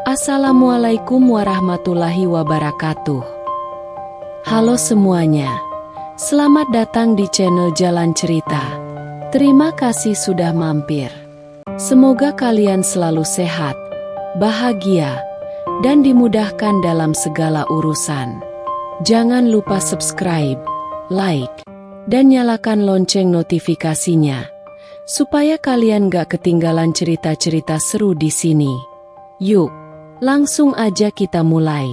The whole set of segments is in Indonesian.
Assalamualaikum warahmatullahi wabarakatuh. Halo semuanya, selamat datang di channel Jalan Cerita. Terima kasih sudah mampir. Semoga kalian selalu sehat, bahagia, dan dimudahkan dalam segala urusan. Jangan lupa subscribe, like, dan nyalakan lonceng notifikasinya, supaya kalian gak ketinggalan cerita-cerita seru di sini. Yuk, langsung aja kita mulai.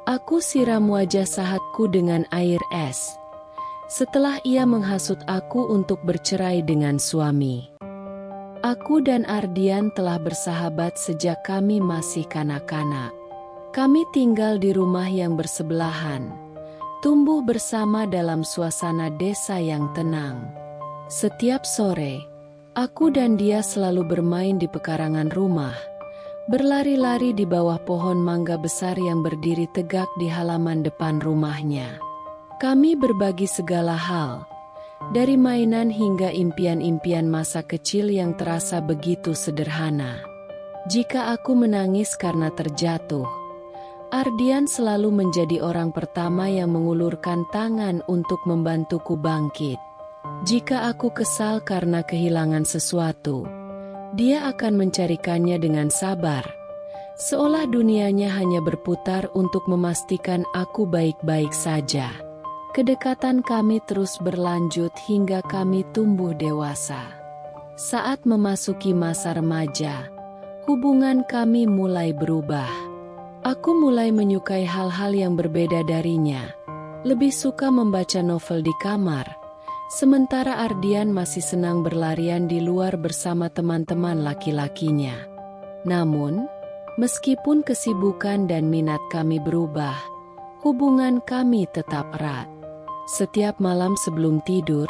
Aku siram wajah sahabatku dengan air es. Setelah ia menghasut aku untuk bercerai dengan suami. Aku dan Ardian telah bersahabat sejak kami masih kanak-kanak. Kami tinggal di rumah yang bersebelahan, tumbuh bersama dalam suasana desa yang tenang. Setiap sore, aku dan dia selalu bermain di pekarangan rumah, berlari-lari di bawah pohon mangga besar yang berdiri tegak di halaman depan rumahnya. Kami berbagi segala hal, dari mainan hingga impian-impian masa kecil yang terasa begitu sederhana. Jika aku menangis karena terjatuh, Ardian selalu menjadi orang pertama yang mengulurkan tangan untuk membantuku bangkit. Jika aku kesal karena kehilangan sesuatu, dia akan mencarikannya dengan sabar, seolah dunianya hanya berputar untuk memastikan aku baik-baik saja. Kedekatan kami terus berlanjut hingga kami tumbuh dewasa. Saat memasuki masa remaja, hubungan kami mulai berubah. Aku mulai menyukai hal-hal yang berbeda darinya, lebih suka membaca novel di kamar, sementara Ardian masih senang berlarian di luar bersama teman-teman laki-lakinya. Namun, meskipun kesibukan dan minat kami berubah, hubungan kami tetap erat. Setiap malam sebelum tidur,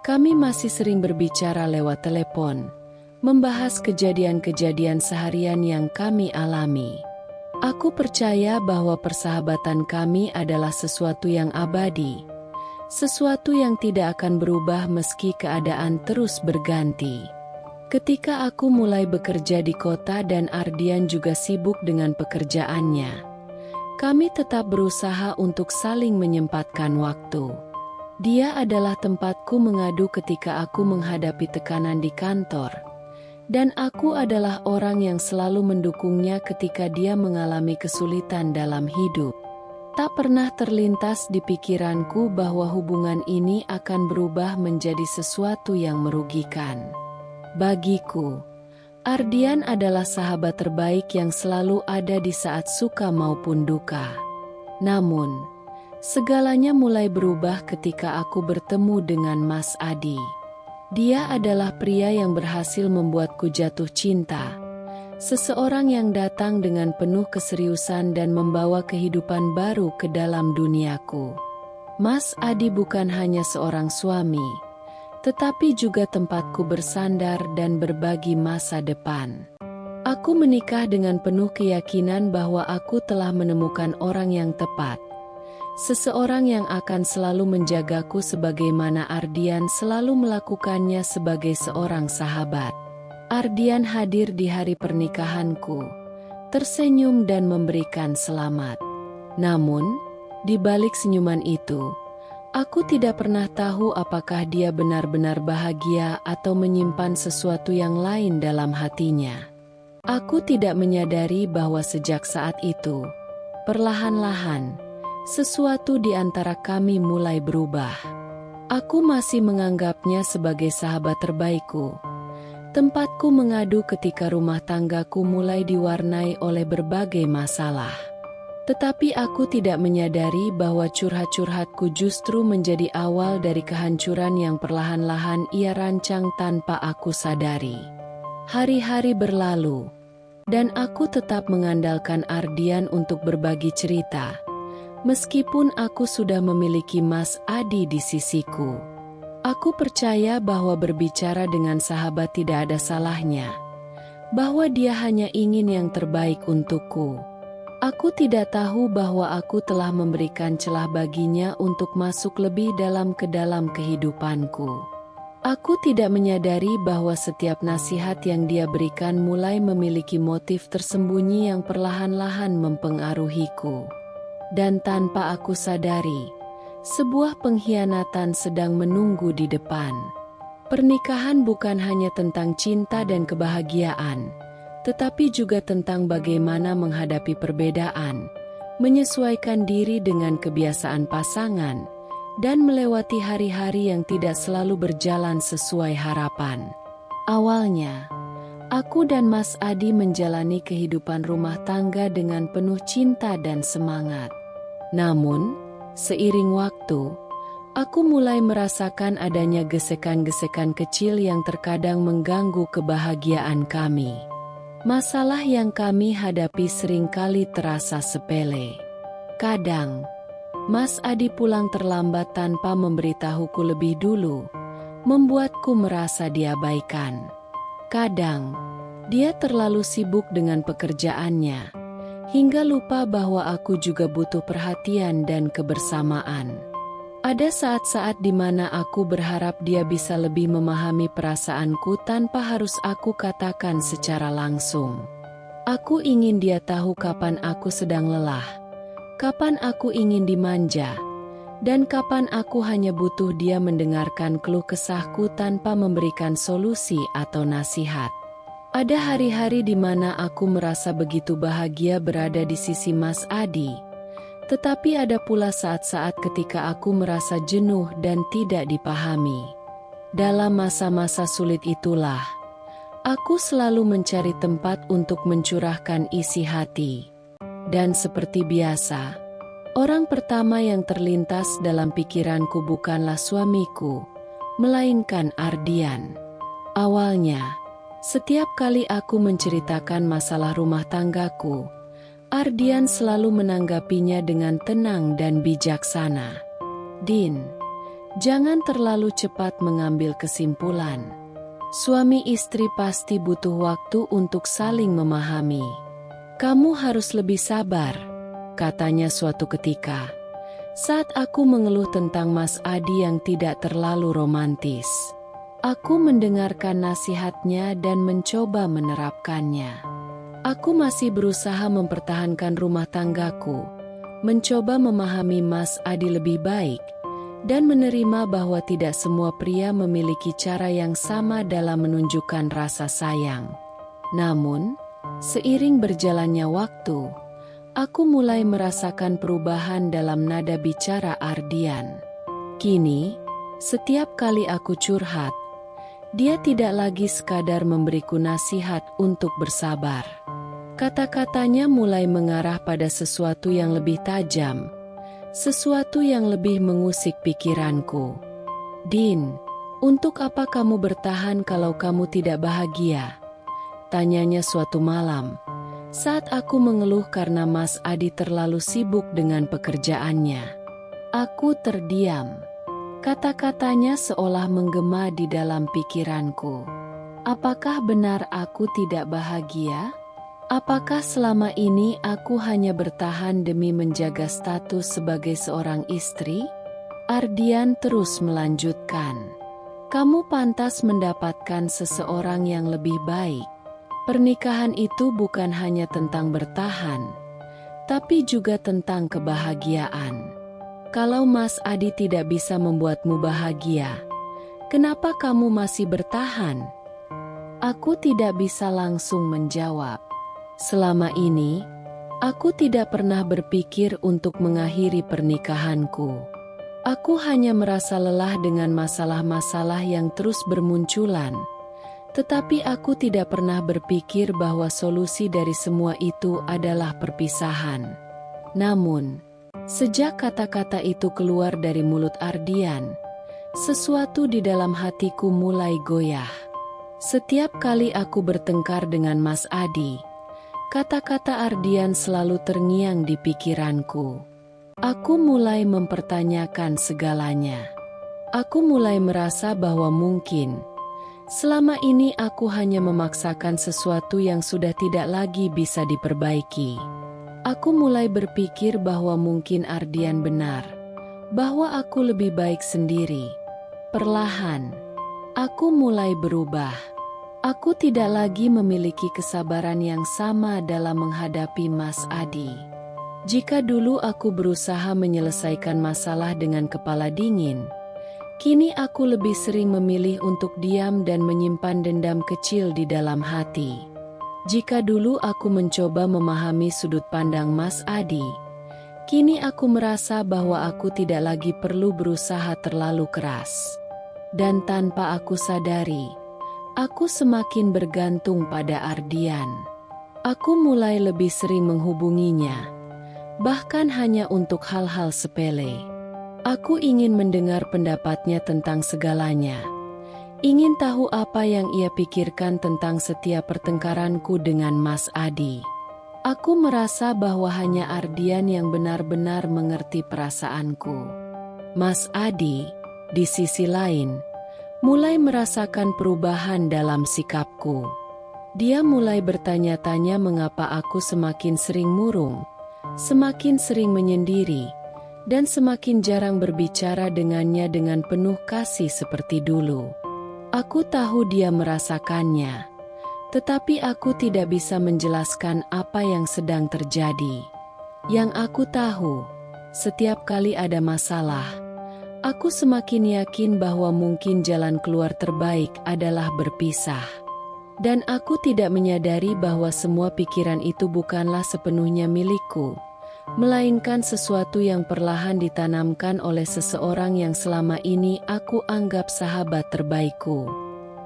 kami masih sering berbicara lewat telepon, membahas kejadian-kejadian seharian yang kami alami. Aku percaya bahwa persahabatan kami adalah sesuatu yang abadi, sesuatu yang tidak akan berubah meski keadaan terus berganti. Ketika aku mulai bekerja di kota dan Ardian juga sibuk dengan pekerjaannya, kami tetap berusaha untuk saling menyempatkan waktu. Dia adalah tempatku mengadu ketika aku menghadapi tekanan di kantor, dan aku adalah orang yang selalu mendukungnya ketika dia mengalami kesulitan dalam hidup. Tak pernah terlintas di pikiranku bahwa hubungan ini akan berubah menjadi sesuatu yang merugikan. Bagiku, Ardian adalah sahabat terbaik yang selalu ada di saat suka maupun duka. Namun, segalanya mulai berubah ketika aku bertemu dengan Mas Adi. Dia adalah pria yang berhasil membuatku jatuh cinta. Seseorang yang datang dengan penuh keseriusan dan membawa kehidupan baru ke dalam duniaku. Mas Adi bukan hanya seorang suami, tetapi juga tempatku bersandar dan berbagi masa depan. Aku menikah dengan penuh keyakinan bahwa aku telah menemukan orang yang tepat. Seseorang yang akan selalu menjagaku sebagaimana Ardian selalu melakukannya sebagai seorang sahabat. Ardian hadir di hari pernikahanku, tersenyum dan memberikan selamat. Namun, di balik senyuman itu, aku tidak pernah tahu apakah dia benar-benar bahagia atau menyimpan sesuatu yang lain dalam hatinya. Aku tidak menyadari bahwa sejak saat itu, perlahan-lahan, sesuatu di antara kami mulai berubah. Aku masih menganggapnya sebagai sahabat terbaikku, tempatku mengadu ketika rumah tanggaku mulai diwarnai oleh berbagai masalah. Tetapi aku tidak menyadari bahwa curhat-curhatku justru menjadi awal dari kehancuran yang perlahan-lahan ia rancang tanpa aku sadari. Hari-hari berlalu, dan aku tetap mengandalkan Ardian untuk berbagi cerita. Meskipun aku sudah memiliki Mas Adi di sisiku, aku percaya bahwa berbicara dengan sahabat tidak ada salahnya, bahwa dia hanya ingin yang terbaik untukku. Aku tidak tahu bahwa aku telah memberikan celah baginya untuk masuk lebih dalam ke dalam kehidupanku. Aku tidak menyadari bahwa setiap nasihat yang dia berikan mulai memiliki motif tersembunyi yang perlahan-lahan mempengaruhiku. Dan tanpa aku sadari, sebuah pengkhianatan sedang menunggu di depan. Pernikahan bukan hanya tentang cinta dan kebahagiaan, tetapi juga tentang bagaimana menghadapi perbedaan, menyesuaikan diri dengan kebiasaan pasangan, dan melewati hari-hari yang tidak selalu berjalan sesuai harapan. Awalnya, aku dan Mas Adi menjalani kehidupan rumah tangga dengan penuh cinta dan semangat. Namun, seiring waktu, aku mulai merasakan adanya gesekan-gesekan kecil yang terkadang mengganggu kebahagiaan kami. Masalah yang kami hadapi seringkali terasa sepele. Kadang, Mas Adi pulang terlambat tanpa memberitahuku lebih dulu, membuatku merasa diabaikan. Kadang, dia terlalu sibuk dengan pekerjaannya, hingga lupa bahwa aku juga butuh perhatian dan kebersamaan. Ada saat-saat di mana aku berharap dia bisa lebih memahami perasaanku tanpa harus aku katakan secara langsung. Aku ingin dia tahu kapan aku sedang lelah, kapan aku ingin dimanja, dan kapan aku hanya butuh dia mendengarkan keluh kesahku tanpa memberikan solusi atau nasihat. Ada hari-hari di mana aku merasa begitu bahagia berada di sisi Mas Adi. Tetapi ada pula saat-saat ketika aku merasa jenuh dan tidak dipahami. Dalam masa-masa sulit itulah, aku selalu mencari tempat untuk mencurahkan isi hati. Dan seperti biasa, orang pertama yang terlintas dalam pikiranku bukanlah suamiku, melainkan Ardian. Awalnya, setiap kali aku menceritakan masalah rumah tanggaku, Ardian selalu menanggapinya dengan tenang dan bijaksana. "Din, jangan terlalu cepat mengambil kesimpulan. Suami istri pasti butuh waktu untuk saling memahami. Kamu harus lebih sabar," katanya suatu ketika, saat aku mengeluh tentang Mas Adi yang tidak terlalu romantis. Aku mendengarkan nasihatnya dan mencoba menerapkannya. Aku masih berusaha mempertahankan rumah tanggaku, mencoba memahami Mas Adi lebih baik, dan menerima bahwa tidak semua pria memiliki cara yang sama dalam menunjukkan rasa sayang. Namun, seiring berjalannya waktu, aku mulai merasakan perubahan dalam nada bicara Ardian. Kini, setiap kali aku curhat, dia tidak lagi sekadar memberiku nasihat untuk bersabar. Kata-katanya mulai mengarah pada sesuatu yang lebih tajam, sesuatu yang lebih mengusik pikiranku. "Din, untuk apa kamu bertahan kalau kamu tidak bahagia?" tanyanya suatu malam, saat aku mengeluh karena Mas Adi terlalu sibuk dengan pekerjaannya. Aku terdiam. Kata-katanya seolah menggema di dalam pikiranku. Apakah benar aku tidak bahagia? Apakah selama ini aku hanya bertahan demi menjaga status sebagai seorang istri? Ardian terus melanjutkan. "Kamu pantas mendapatkan seseorang yang lebih baik. Pernikahan itu bukan hanya tentang bertahan, tapi juga tentang kebahagiaan. Kalau Mas Adi tidak bisa membuatmu bahagia, kenapa kamu masih bertahan?" Aku tidak bisa langsung menjawab. Selama ini, aku tidak pernah berpikir untuk mengakhiri pernikahanku. Aku hanya merasa lelah dengan masalah-masalah yang terus bermunculan. Tetapi aku tidak pernah berpikir bahwa solusi dari semua itu adalah perpisahan. Namun, sejak kata-kata itu keluar dari mulut Ardian, sesuatu di dalam hatiku mulai goyah. Setiap kali aku bertengkar dengan Mas Adi, kata-kata Ardian selalu terngiang di pikiranku. Aku mulai mempertanyakan segalanya. Aku mulai merasa bahwa mungkin selama ini aku hanya memaksakan sesuatu yang sudah tidak lagi bisa diperbaiki. Aku mulai berpikir bahwa mungkin Ardian benar, bahwa aku lebih baik sendiri. Perlahan, aku mulai berubah. Aku tidak lagi memiliki kesabaran yang sama dalam menghadapi Mas Adi. Jika dulu aku berusaha menyelesaikan masalah dengan kepala dingin, kini aku lebih sering memilih untuk diam dan menyimpan dendam kecil di dalam hati. Jika dulu aku mencoba memahami sudut pandang Mas Adi, kini aku merasa bahwa aku tidak lagi perlu berusaha terlalu keras. Dan tanpa aku sadari, aku semakin bergantung pada Ardian. Aku mulai lebih sering menghubunginya, bahkan hanya untuk hal-hal sepele. Aku ingin mendengar pendapatnya tentang segalanya. Ingin tahu apa yang ia pikirkan tentang setiap pertengkaranku dengan Mas Adi. Aku merasa bahwa hanya Ardian yang benar-benar mengerti perasaanku. Mas Adi, di sisi lain, mulai merasakan perubahan dalam sikapku. Dia mulai bertanya-tanya mengapa aku semakin sering murung, semakin sering menyendiri, dan semakin jarang berbicara dengannya dengan penuh kasih seperti dulu. Aku tahu dia merasakannya, tetapi aku tidak bisa menjelaskan apa yang sedang terjadi. Yang aku tahu, setiap kali ada masalah, aku semakin yakin bahwa mungkin jalan keluar terbaik adalah berpisah. Dan aku tidak menyadari bahwa semua pikiran itu bukanlah sepenuhnya milikku, melainkan sesuatu yang perlahan ditanamkan oleh seseorang yang selama ini aku anggap sahabat terbaikku.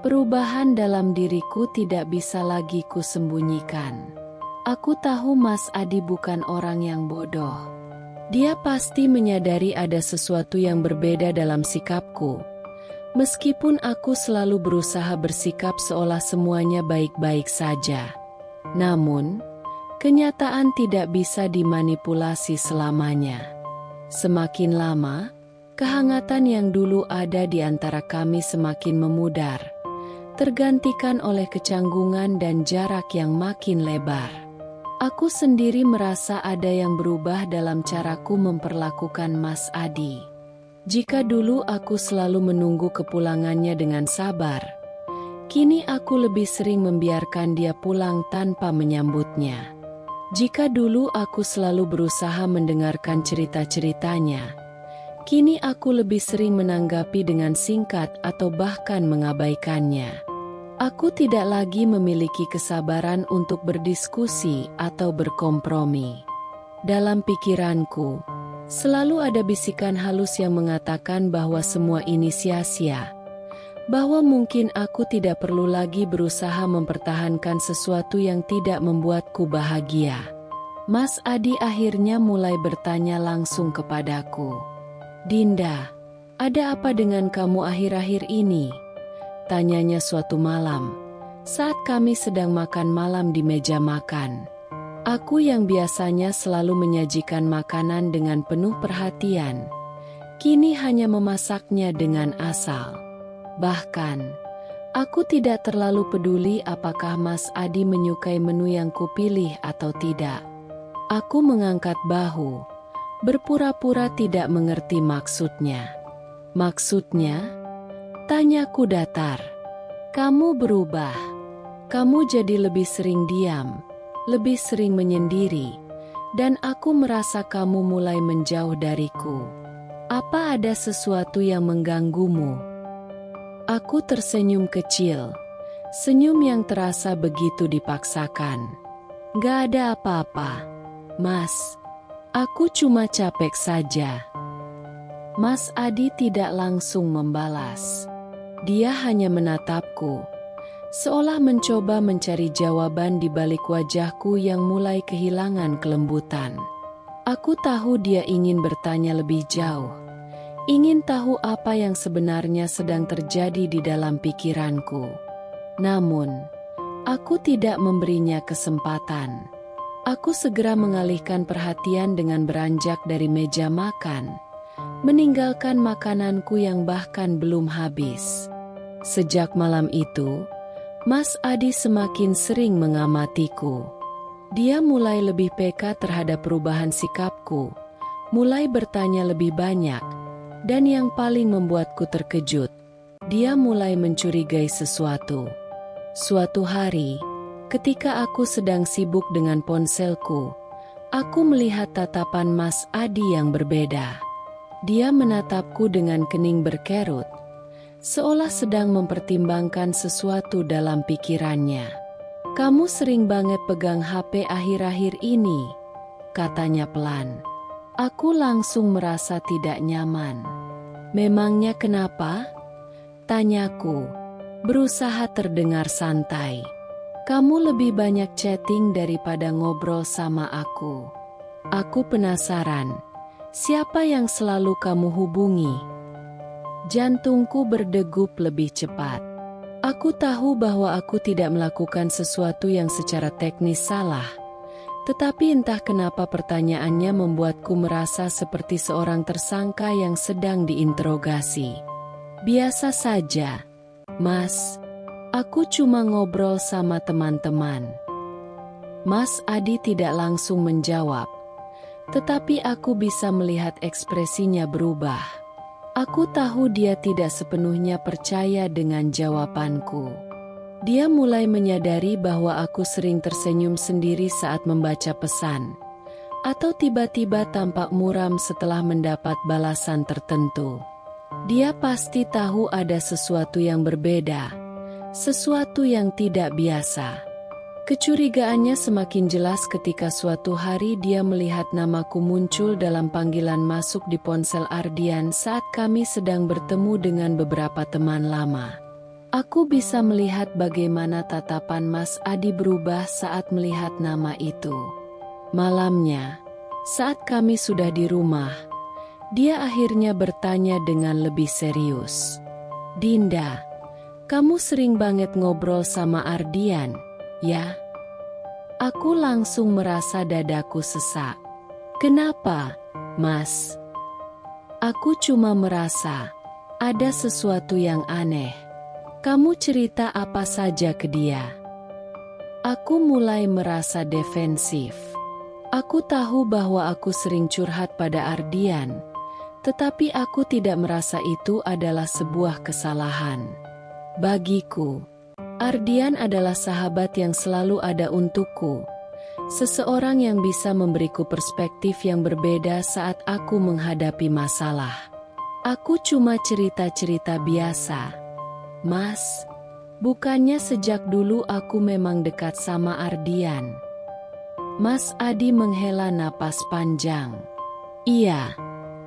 Perubahan dalam diriku tidak bisa lagi kusembunyikan. Aku tahu Mas Adi bukan orang yang bodoh. Dia pasti menyadari ada sesuatu yang berbeda dalam sikapku. Meskipun aku selalu berusaha bersikap seolah semuanya baik-baik saja. Namun, kenyataan tidak bisa dimanipulasi selamanya. Semakin lama, kehangatan yang dulu ada di antara kami semakin memudar, tergantikan oleh kecanggungan dan jarak yang makin lebar. Aku sendiri merasa ada yang berubah dalam caraku memperlakukan Mas Adi. Jika dulu aku selalu menunggu kepulangannya dengan sabar, kini aku lebih sering membiarkan dia pulang tanpa menyambutnya. Jika dulu aku selalu berusaha mendengarkan cerita-ceritanya, kini aku lebih sering menanggapi dengan singkat atau bahkan mengabaikannya. Aku tidak lagi memiliki kesabaran untuk berdiskusi atau berkompromi. Dalam pikiranku, selalu ada bisikan halus yang mengatakan bahwa semua ini sia-sia. Bahwa mungkin aku tidak perlu lagi berusaha mempertahankan sesuatu yang tidak membuatku bahagia. Mas Adi akhirnya mulai bertanya langsung kepadaku. "Dinda, ada apa dengan kamu akhir-akhir ini?" Tanyanya suatu malam, saat kami sedang makan malam di meja makan. Aku yang biasanya selalu menyajikan makanan dengan penuh perhatian, kini hanya memasaknya dengan asal. Bahkan, aku tidak terlalu peduli apakah Mas Adi menyukai menu yang kupilih atau tidak. Aku mengangkat bahu, berpura-pura tidak mengerti maksudnya. "Maksudnya?" Tanyaku datar. "Kamu berubah. Kamu jadi lebih sering diam, lebih sering menyendiri, dan aku merasa kamu mulai menjauh dariku. Apa ada sesuatu yang mengganggumu?" Aku tersenyum kecil, senyum yang terasa begitu dipaksakan. "Gak ada apa-apa, Mas. Aku cuma capek saja." Mas Adi tidak langsung membalas. Dia hanya menatapku, seolah mencoba mencari jawaban di balik wajahku yang mulai kehilangan kelembutan. Aku tahu dia ingin bertanya lebih jauh. Ingin tahu apa yang sebenarnya sedang terjadi di dalam pikiranku. Namun, aku tidak memberinya kesempatan. Aku segera mengalihkan perhatian dengan beranjak dari meja makan, meninggalkan makananku yang bahkan belum habis. Sejak malam itu, Mas Adi semakin sering mengamatiku. Dia mulai lebih peka terhadap perubahan sikapku, mulai bertanya lebih banyak, dan yang paling membuatku terkejut, dia mulai mencurigai sesuatu. Suatu hari, ketika aku sedang sibuk dengan ponselku, aku melihat tatapan Mas Adi yang berbeda. Dia menatapku dengan kening berkerut, seolah sedang mempertimbangkan sesuatu dalam pikirannya. "Kamu sering banget pegang HP akhir-akhir ini," katanya pelan. Aku langsung merasa tidak nyaman. "Memangnya kenapa?" tanyaku, berusaha terdengar santai. "Kamu lebih banyak chatting daripada ngobrol sama aku." Aku penasaran, siapa yang selalu kamu hubungi? Jantungku berdegup lebih cepat. Aku tahu bahwa aku tidak melakukan sesuatu yang secara teknis salah, tetapi entah kenapa pertanyaannya membuatku merasa seperti seorang tersangka yang sedang diinterogasi. "Biasa saja, Mas. Aku cuma ngobrol sama teman-teman." Mas Adi tidak langsung menjawab, tetapi aku bisa melihat ekspresinya berubah. Aku tahu dia tidak sepenuhnya percaya dengan jawabanku. Dia mulai menyadari bahwa aku sering tersenyum sendiri saat membaca pesan, atau tiba-tiba tampak muram setelah mendapat balasan tertentu. Dia pasti tahu ada sesuatu yang berbeda, sesuatu yang tidak biasa. Kecurigaannya semakin jelas ketika suatu hari dia melihat namaku muncul dalam panggilan masuk di ponsel Ardian saat kami sedang bertemu dengan beberapa teman lama. Aku bisa melihat bagaimana tatapan Mas Adi berubah saat melihat nama itu. Malamnya, saat kami sudah di rumah, dia akhirnya bertanya dengan lebih serius. "Dinda, kamu sering banget ngobrol sama Ardian, ya?" Aku langsung merasa dadaku sesak. "Kenapa, Mas?" "Aku cuma merasa ada sesuatu yang aneh." "Kamu cerita apa saja ke dia?" Aku mulai merasa defensif. Aku tahu bahwa aku sering curhat pada Ardian, tetapi aku tidak merasa itu adalah sebuah kesalahan. Bagiku, Ardian adalah sahabat yang selalu ada untukku, seseorang yang bisa memberiku perspektif yang berbeda saat aku menghadapi masalah. "Aku cuma cerita-cerita biasa, Mas. Bukannya sejak dulu aku memang dekat sama Ardian." Mas Adi menghela napas panjang. "Iya,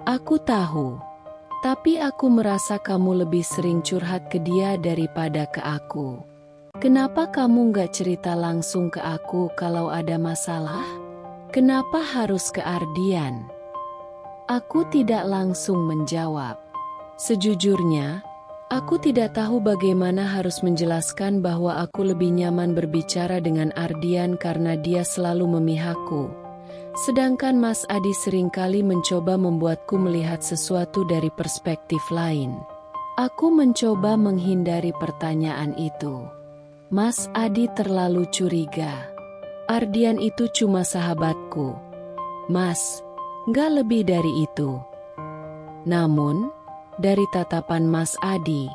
aku tahu. Tapi aku merasa kamu lebih sering curhat ke dia daripada ke aku. Kenapa kamu nggak cerita langsung ke aku kalau ada masalah? Kenapa harus ke Ardian?" Aku tidak langsung menjawab. Sejujurnya, aku tidak tahu bagaimana harus menjelaskan bahwa aku lebih nyaman berbicara dengan Ardian karena dia selalu memihakku. Sedangkan Mas Adi seringkali mencoba membuatku melihat sesuatu dari perspektif lain. Aku mencoba menghindari pertanyaan itu. Mas Adi terlalu curiga. "Ardian itu cuma sahabatku, Mas, nggak lebih dari itu." Namun, dari tatapan Mas Adi,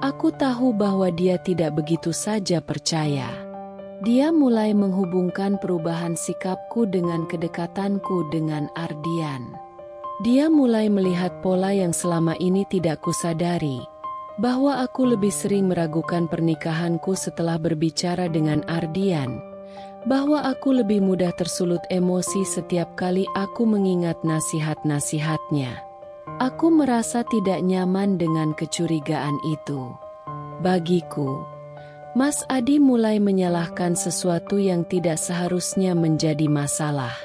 aku tahu bahwa dia tidak begitu saja percaya. Dia mulai menghubungkan perubahan sikapku dengan kedekatanku dengan Ardian. Dia mulai melihat pola yang selama ini tidak kusadari, bahwa aku lebih sering meragukan pernikahanku setelah berbicara dengan Ardian, bahwa aku lebih mudah tersulut emosi setiap kali aku mengingat nasihat-nasihatnya. Aku merasa tidak nyaman dengan kecurigaan itu. Bagiku, Mas Adi mulai menyalahkan sesuatu yang tidak seharusnya menjadi masalah.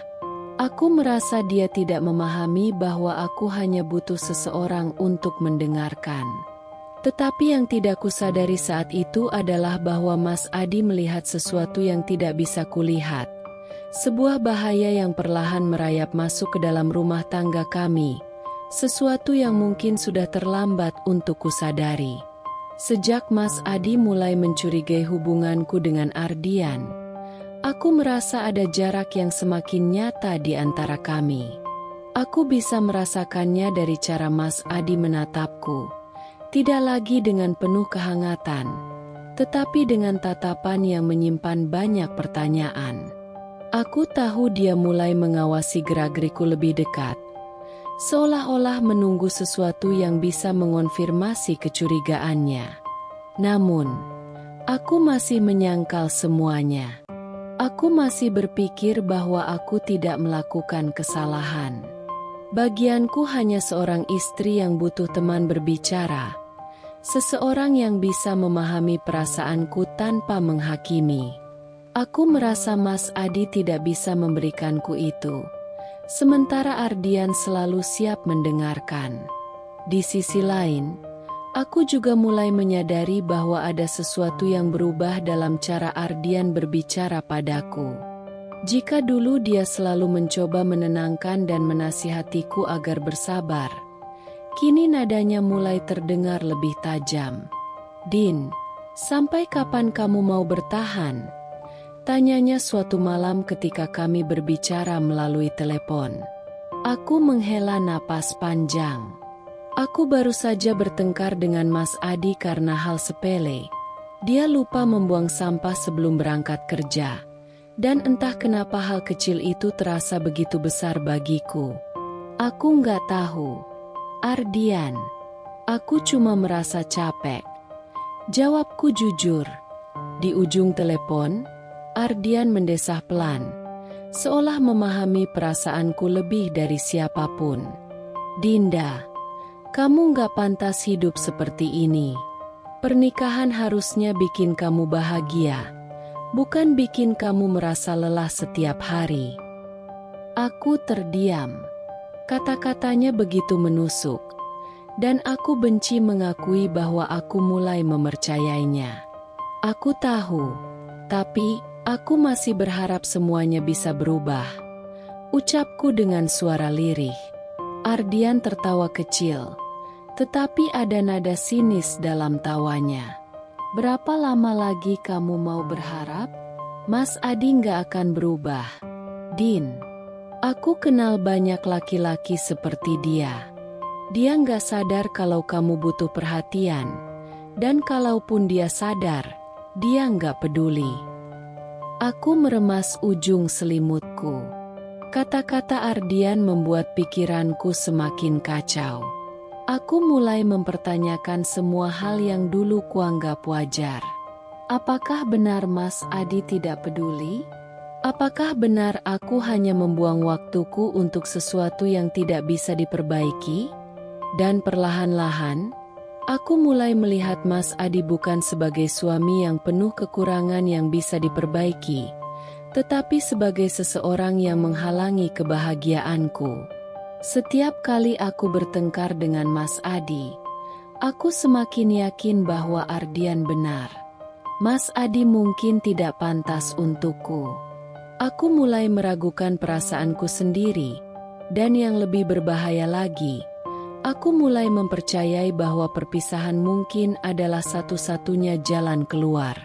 Aku merasa dia tidak memahami bahwa aku hanya butuh seseorang untuk mendengarkan. Tetapi yang tidak kusadari saat itu adalah bahwa Mas Adi melihat sesuatu yang tidak bisa kulihat. Sebuah bahaya yang perlahan merayap masuk ke dalam rumah tangga kami. Sesuatu yang mungkin sudah terlambat untuk kusadari. Sejak Mas Adi mulai mencurigai hubunganku dengan Ardian, Aku merasa ada jarak yang semakin nyata di antara kami. Aku bisa merasakannya dari cara Mas Adi menatapku. Tidak lagi dengan penuh kehangatan, tetapi dengan tatapan yang menyimpan banyak pertanyaan. Aku tahu dia mulai mengawasi gerak-geriku lebih dekat, seolah-olah menunggu sesuatu yang bisa mengonfirmasi kecurigaannya. Namun, aku masih menyangkal semuanya. Aku masih berpikir bahwa aku tidak melakukan kesalahan. Bagianku hanya seorang istri yang butuh teman berbicara, seseorang yang bisa memahami perasaanku tanpa menghakimi. Aku merasa Mas Adi tidak bisa memberikanku itu, sementara Ardian selalu siap mendengarkan. Di sisi lain, aku juga mulai menyadari bahwa ada sesuatu yang berubah dalam cara Ardian berbicara padaku. Jika dulu dia selalu mencoba menenangkan dan menasihatiku agar bersabar, kini nadanya mulai terdengar lebih tajam. "Din, sampai kapan kamu mau bertahan?" tanyanya suatu malam ketika kami berbicara melalui telepon. Aku menghela napas panjang. Aku baru saja bertengkar dengan Mas Adi karena hal sepele. Dia lupa membuang sampah sebelum berangkat kerja. Dan entah kenapa hal kecil itu terasa begitu besar bagiku. Aku nggak tahu. "Ardian, aku cuma merasa capek," jawabku jujur. Di ujung telepon, Ardian mendesah pelan, seolah memahami perasaanku lebih dari siapapun. "Dinda, kamu nggak pantas hidup seperti ini. Pernikahan harusnya bikin kamu bahagia, bukan bikin kamu merasa lelah setiap hari." Aku terdiam. Kata-katanya begitu menusuk, dan aku benci mengakui bahwa aku mulai mempercayainya. Aku tahu, tapi aku masih berharap semuanya bisa berubah, ucapku dengan suara lirih. Ardian tertawa kecil, tetapi ada nada sinis dalam tawanya. "Berapa lama lagi kamu mau berharap? Mas Adi nggak akan berubah. Din, aku kenal banyak laki-laki seperti dia. Dia nggak sadar kalau kamu butuh perhatian, dan kalaupun dia sadar, dia nggak peduli." Aku meremas ujung selimutku. Kata-kata Ardian membuat pikiranku semakin kacau. Aku mulai mempertanyakan semua hal yang dulu kuanggap wajar. Apakah benar Mas Adi tidak peduli? Apakah benar aku hanya membuang waktuku untuk sesuatu yang tidak bisa diperbaiki? Dan perlahan-lahan, aku mulai melihat Mas Adi bukan sebagai suami yang penuh kekurangan yang bisa diperbaiki, tetapi sebagai seseorang yang menghalangi kebahagiaanku. Setiap kali aku bertengkar dengan Mas Adi, aku semakin yakin bahwa Ardian benar. Mas Adi mungkin tidak pantas untukku. Aku mulai meragukan perasaanku sendiri, dan yang lebih berbahaya lagi, aku mulai mempercayai bahwa perpisahan mungkin adalah satu-satunya jalan keluar.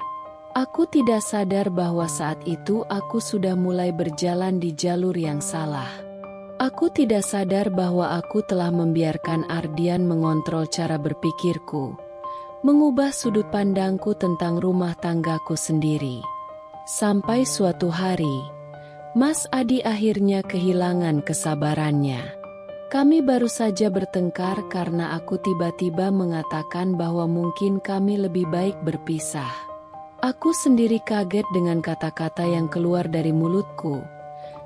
Aku tidak sadar bahwa saat itu aku sudah mulai berjalan di jalur yang salah. Aku tidak sadar bahwa aku telah membiarkan Ardian mengontrol cara berpikirku, mengubah sudut pandangku tentang rumah tanggaku sendiri. Sampai suatu hari, Mas Adi akhirnya kehilangan kesabarannya. Kami baru saja bertengkar karena aku tiba-tiba mengatakan bahwa mungkin kami lebih baik berpisah. Aku sendiri kaget dengan kata-kata yang keluar dari mulutku,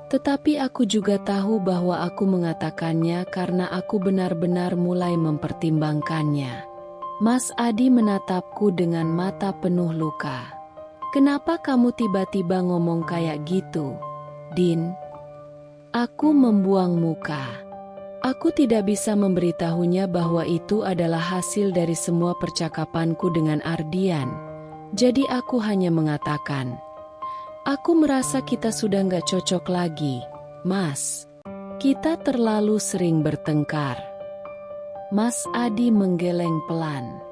tetapi aku juga tahu bahwa aku mengatakannya karena aku benar-benar mulai mempertimbangkannya. Mas Adi menatapku dengan mata penuh luka. "Kenapa kamu tiba-tiba ngomong kayak gitu, Din?" Aku membuang muka. Aku tidak bisa memberitahunya bahwa itu adalah hasil dari semua percakapanku dengan Ardian. Jadi aku hanya mengatakan, "Aku merasa kita sudah nggak cocok lagi, Mas. Kita terlalu sering bertengkar." Mas Adi menggeleng pelan.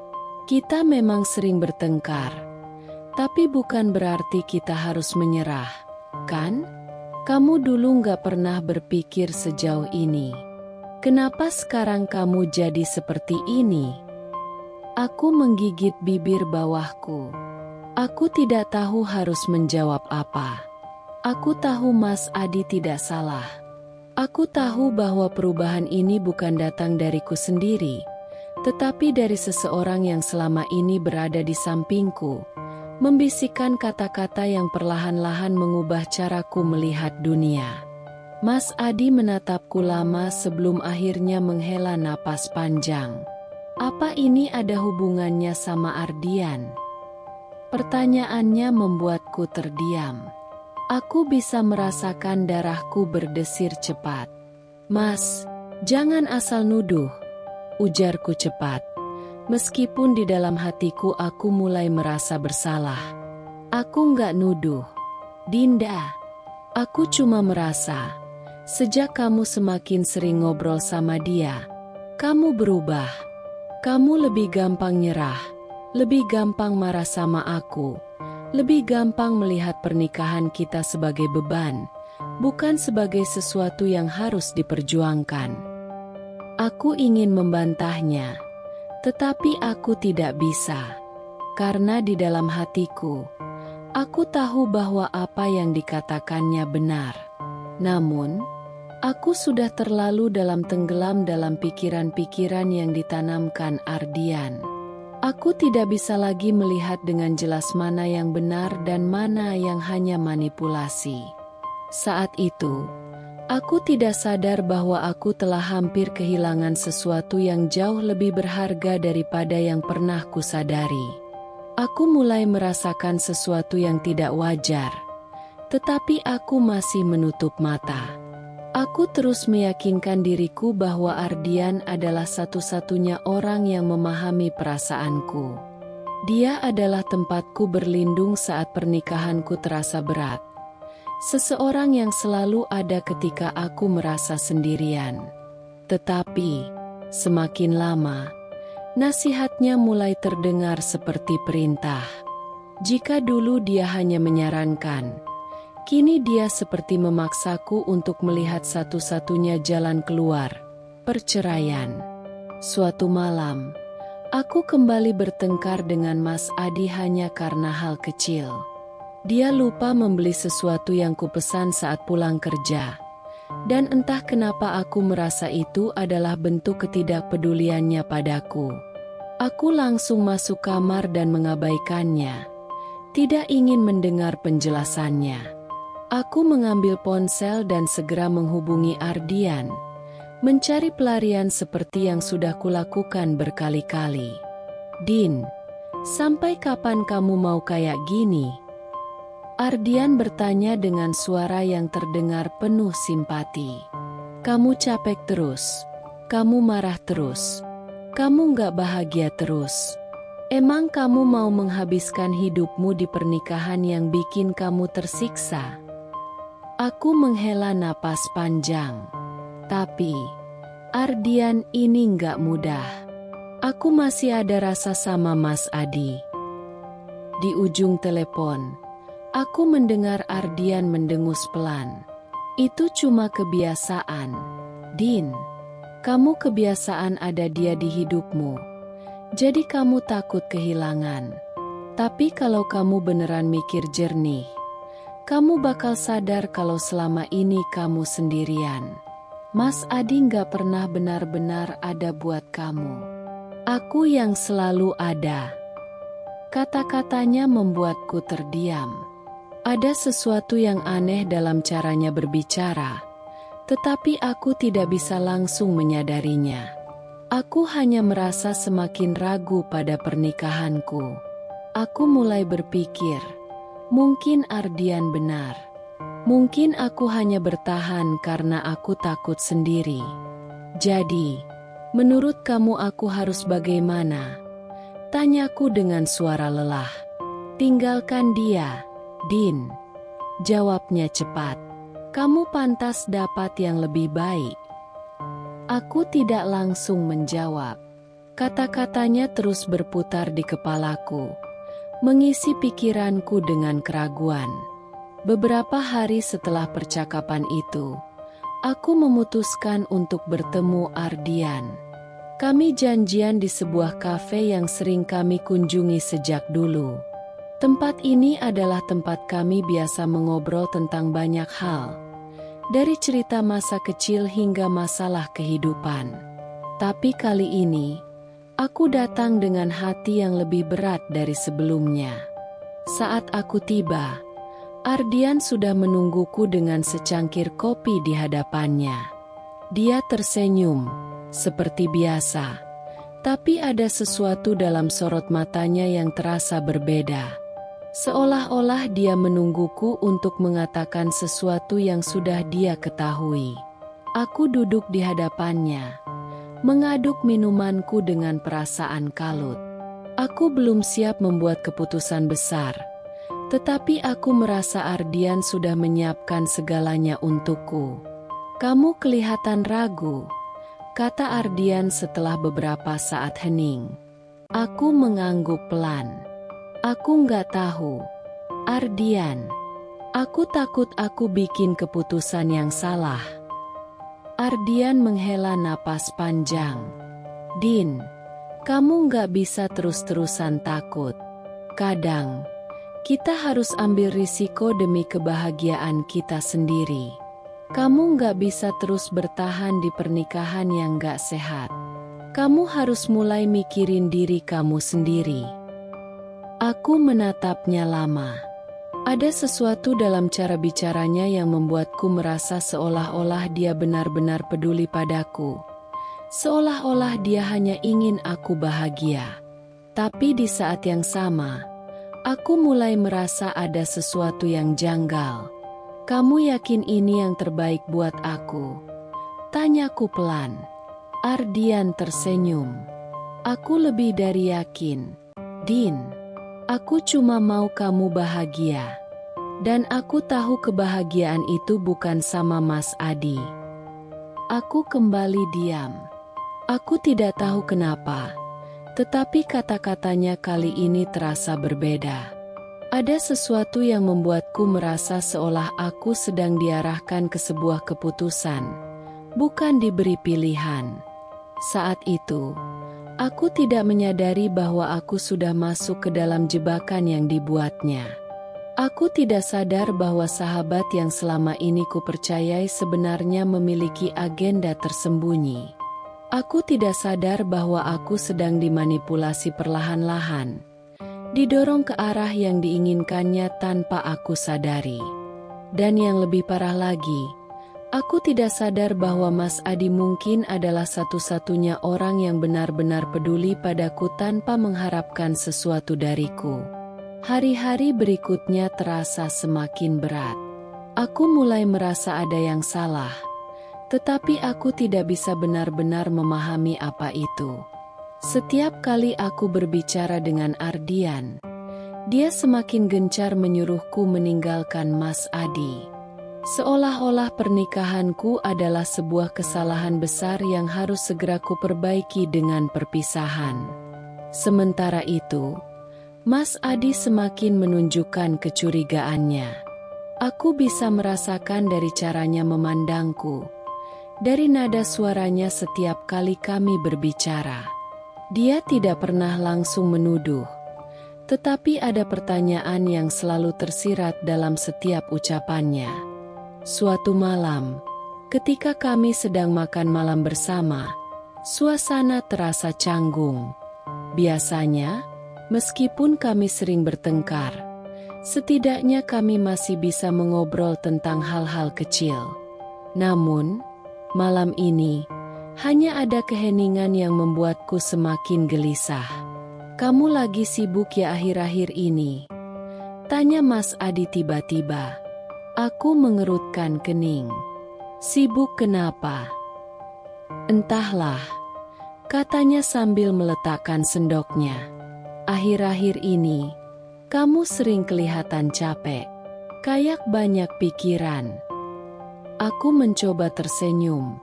"Kita memang sering bertengkar, tapi bukan berarti kita harus menyerah. bukan? Kamu dulu nggak pernah berpikir sejauh ini. Kenapa sekarang kamu jadi seperti ini? Aku menggigit bibir bawahku. Aku tidak tahu harus menjawab apa. Aku tahu Mas Adi tidak salah. Aku tahu bahwa perubahan ini bukan datang dariku sendiri, tetapi dari seseorang yang selama ini berada di sampingku, membisikkan kata-kata yang perlahan-lahan mengubah caraku melihat dunia. Mas Adi menatapku lama sebelum akhirnya menghela napas panjang. Apa ini ada hubungannya sama Ardian? Pertanyaannya membuatku terdiam. Aku bisa merasakan darahku berdesir cepat. Mas, jangan asal nuduh, ujarku cepat. Meskipun di dalam hatiku aku mulai merasa bersalah. Aku nggak nuduh, Dinda. Aku cuma merasa, sejak kamu semakin sering ngobrol sama dia, kamu berubah. Kamu lebih gampang nyerah, lebih gampang marah sama aku, lebih gampang melihat pernikahan kita sebagai beban, bukan sebagai sesuatu yang harus diperjuangkan. Aku ingin membantahnya, tetapi aku tidak bisa, karena di dalam hatiku, aku tahu bahwa apa yang dikatakannya benar. Namun, aku sudah terlalu tenggelam dalam pikiran-pikiran yang ditanamkan Ardian. Aku tidak bisa lagi melihat dengan jelas mana yang benar dan mana yang hanya manipulasi. Saat itu, aku tidak sadar bahwa aku telah hampir kehilangan sesuatu yang jauh lebih berharga daripada yang pernah kusadari. Aku mulai merasakan sesuatu yang tidak wajar, tetapi aku masih menutup mata. Aku terus meyakinkan diriku bahwa Ardian adalah satu-satunya orang yang memahami perasaanku. Dia adalah tempatku berlindung saat pernikahanku terasa berat. Seseorang yang selalu ada ketika aku merasa sendirian. Tetapi, semakin lama, nasihatnya mulai terdengar seperti perintah. Jika dulu dia hanya menyarankan, kini dia seperti memaksaku untuk melihat satu-satunya jalan keluar, perceraian. Suatu malam, aku kembali bertengkar dengan Mas Adi hanya karena hal kecil. Dia lupa membeli sesuatu yang kupesan saat pulang kerja. Dan entah kenapa aku merasa itu adalah bentuk ketidakpeduliannya padaku. Aku langsung masuk kamar dan mengabaikannya, tidak ingin mendengar penjelasannya. Aku mengambil ponsel dan segera menghubungi Ardian, mencari pelarian seperti yang sudah kulakukan berkali-kali. Din, sampai kapan kamu mau kayak gini? Ardian bertanya dengan suara yang terdengar penuh simpati. Kamu capek terus, kamu marah terus, kamu nggak bahagia terus. Emang kamu mau menghabiskan hidupmu di pernikahan yang bikin kamu tersiksa? Aku menghela napas panjang. Tapi, Ardian ini nggak mudah. Aku masih ada rasa sama Mas Adi. Di ujung telepon, aku mendengar Ardian mendengus pelan. Itu cuma kebiasaan. Din, kamu kebiasaan ada dia di hidupmu. Jadi kamu takut kehilangan. Tapi kalau kamu beneran mikir jernih, kamu bakal sadar kalau selama ini kamu sendirian. Mas Adi nggak pernah benar-benar ada buat kamu. Aku yang selalu ada. Kata-katanya membuatku terdiam. Ada sesuatu yang aneh dalam caranya berbicara, tetapi aku tidak bisa langsung menyadarinya. Aku hanya merasa semakin ragu pada pernikahanku. Aku mulai berpikir, mungkin Ardian benar. Mungkin aku hanya bertahan karena aku takut sendiri. Jadi, menurut kamu aku harus bagaimana? Tanyaku dengan suara lelah. Tinggalkan dia, Din. Jawabnya cepat. Kamu pantas dapat yang lebih baik. Aku tidak langsung menjawab. Kata-katanya terus berputar di kepalaku, mengisi pikiranku dengan keraguan. Beberapa hari setelah percakapan itu, aku memutuskan untuk bertemu Ardian. Kami janjian di sebuah kafe yang sering kami kunjungi sejak dulu. Tempat ini adalah tempat kami biasa mengobrol tentang banyak hal, dari cerita masa kecil hingga masalah kehidupan. Tapi kali ini, aku datang dengan hati yang lebih berat dari sebelumnya. Saat aku tiba, Ardian sudah menungguku dengan secangkir kopi di hadapannya. Dia tersenyum, seperti biasa, tapi ada sesuatu dalam sorot matanya yang terasa berbeda. Seolah-olah dia menungguku untuk mengatakan sesuatu yang sudah dia ketahui. Aku duduk di hadapannya, mengaduk minumanku dengan perasaan kalut. Aku belum siap membuat keputusan besar, tetapi aku merasa Ardian sudah menyiapkan segalanya untukku. "Kamu kelihatan ragu," kata Ardian setelah beberapa saat hening. Aku mengangguk pelan. "Aku nggak tahu, Ardian. Aku takut aku bikin keputusan yang salah." Ardian menghela napas panjang. "Din, kamu nggak bisa terus-terusan takut. Kadang, kita harus ambil risiko demi kebahagiaan kita sendiri. Kamu nggak bisa terus bertahan di pernikahan yang nggak sehat. Kamu harus mulai mikirin diri kamu sendiri." Aku menatapnya lama. Ada sesuatu dalam cara bicaranya yang membuatku merasa seolah-olah dia benar-benar peduli padaku. Seolah-olah dia hanya ingin aku bahagia. Tapi di saat yang sama, aku mulai merasa ada sesuatu yang janggal. "Kamu yakin ini yang terbaik buat aku?" tanyaku pelan. Ardian tersenyum. "Aku lebih dari yakin, Din. Aku cuma mau kamu bahagia. Dan aku tahu kebahagiaan itu bukan sama Mas Adi." Aku kembali diam. Aku tidak tahu kenapa, tetapi kata-katanya kali ini terasa berbeda. Ada sesuatu yang membuatku merasa seolah aku sedang diarahkan ke sebuah keputusan, bukan diberi pilihan. Saat itu, aku tidak menyadari bahwa aku sudah masuk ke dalam jebakan yang dibuatnya. Aku tidak sadar bahwa sahabat yang selama ini kupercayai sebenarnya memiliki agenda tersembunyi. Aku tidak sadar bahwa aku sedang dimanipulasi perlahan-lahan, didorong ke arah yang diinginkannya tanpa aku sadari. Dan yang lebih parah lagi, aku tidak sadar bahwa Mas Adi mungkin adalah satu-satunya orang yang benar-benar peduli padaku tanpa mengharapkan sesuatu dariku. Hari-hari berikutnya terasa semakin berat. Aku mulai merasa ada yang salah, tetapi aku tidak bisa benar-benar memahami apa itu. Setiap kali aku berbicara dengan Ardian, dia semakin gencar menyuruhku meninggalkan Mas Adi. Seolah-olah pernikahanku adalah sebuah kesalahan besar yang harus segera kuperbaiki dengan perpisahan. Sementara itu, Mas Adi semakin menunjukkan kecurigaannya. Aku bisa merasakan dari caranya memandangku, dari nada suaranya setiap kali kami berbicara. Dia tidak pernah langsung menuduh, tetapi ada pertanyaan yang selalu tersirat dalam setiap ucapannya. Suatu malam, ketika kami sedang makan malam bersama, suasana terasa canggung. Biasanya, meskipun kami sering bertengkar, setidaknya kami masih bisa mengobrol tentang hal-hal kecil. Namun, malam ini, hanya ada keheningan yang membuatku semakin gelisah. "Kamu lagi sibuk ya akhir-akhir ini?" tanya Mas Adi tiba-tiba. Aku mengerutkan kening. "Sibuk kenapa?" "Entahlah," katanya sambil meletakkan sendoknya. "Akhir-akhir ini, kamu sering kelihatan capek, kayak banyak pikiran." Aku mencoba tersenyum,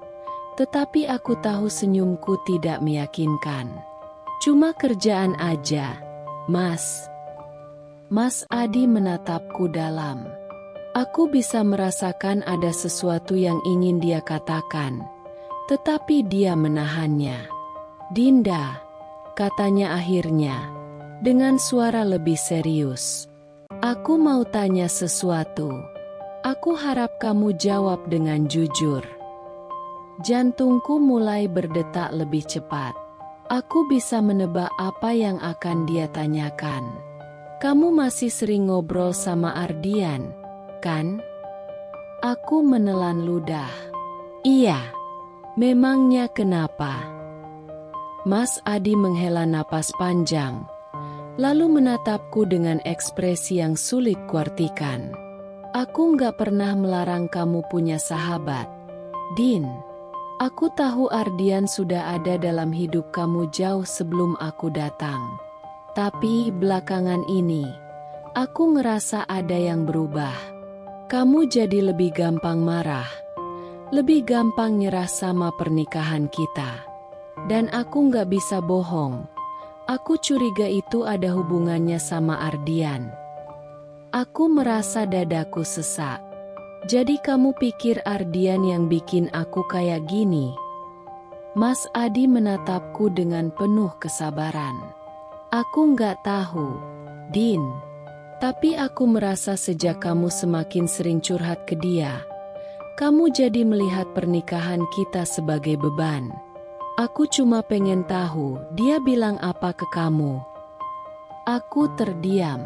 tetapi aku tahu senyumku tidak meyakinkan. "Cuma kerjaan aja, Mas." Mas Adi menatapku dalam. Aku bisa merasakan ada sesuatu yang ingin dia katakan, tetapi dia menahannya. Dinda, katanya akhirnya, dengan suara lebih serius. Aku mau tanya sesuatu. Aku harap kamu jawab dengan jujur. Jantungku mulai berdetak lebih cepat. Aku bisa menebak apa yang akan dia tanyakan. Kamu masih sering ngobrol sama Ardian, kan? Aku menelan ludah. Iya. Memangnya kenapa? Mas Adi menghela napas panjang, lalu menatapku dengan ekspresi yang sulit kuartikan. Aku nggak pernah melarang kamu punya sahabat, Din. Aku tahu Ardian sudah ada dalam hidup kamu jauh sebelum aku datang. Tapi belakangan ini, aku ngerasa ada yang berubah. Kamu jadi lebih gampang marah, lebih gampang nyerah sama pernikahan kita. Dan aku nggak bisa bohong. Aku curiga itu ada hubungannya sama Ardian. Aku merasa dadaku sesak. Jadi kamu pikir Ardian yang bikin aku kayak gini? Mas Adi menatapku dengan penuh kesabaran. Aku nggak tahu, Din. Tapi aku merasa sejak kamu semakin sering curhat ke dia, kamu jadi melihat pernikahan kita sebagai beban. Aku cuma pengen tahu dia bilang apa ke kamu. Aku terdiam.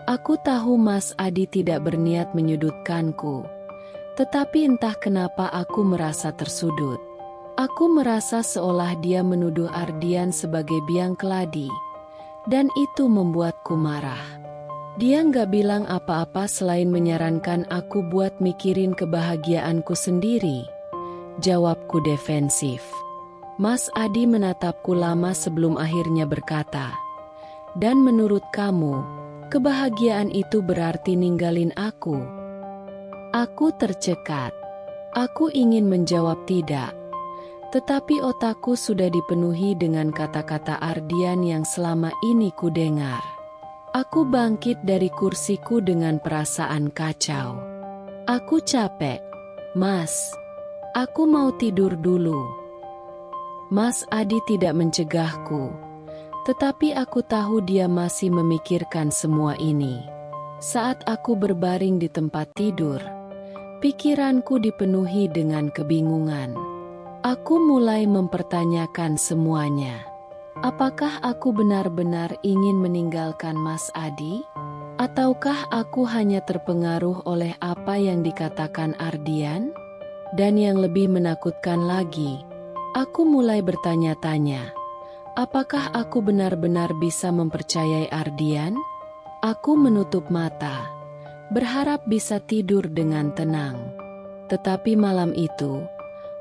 Aku tahu Mas Adi tidak berniat menyudutkanku, tetapi entah kenapa aku merasa tersudut. Aku merasa seolah dia menuduh Ardian sebagai biang keladi, dan itu membuatku marah. Dia nggak bilang apa-apa selain menyarankan aku buat mikirin kebahagiaanku sendiri. Jawabku defensif. Mas Adi menatapku lama sebelum akhirnya berkata, "Dan menurut kamu, kebahagiaan itu berarti ninggalin aku?" Aku tercekat. Aku ingin menjawab tidak. Tetapi otakku sudah dipenuhi dengan kata-kata Ardian yang selama ini ku dengar. Aku bangkit dari kursiku dengan perasaan kacau. Aku capek, Mas. Aku mau tidur dulu. Mas Adi tidak mencegahku. Tetapi aku tahu dia masih memikirkan semua ini. Saat aku berbaring di tempat tidur, pikiranku dipenuhi dengan kebingungan. Aku mulai mempertanyakan semuanya. Apakah aku benar-benar ingin meninggalkan Mas Adi? Ataukah aku hanya terpengaruh oleh apa yang dikatakan Ardian? Dan yang lebih menakutkan lagi, aku mulai bertanya-tanya. Apakah aku benar-benar bisa mempercayai Ardian? Aku menutup mata, berharap bisa tidur dengan tenang. Tetapi malam itu,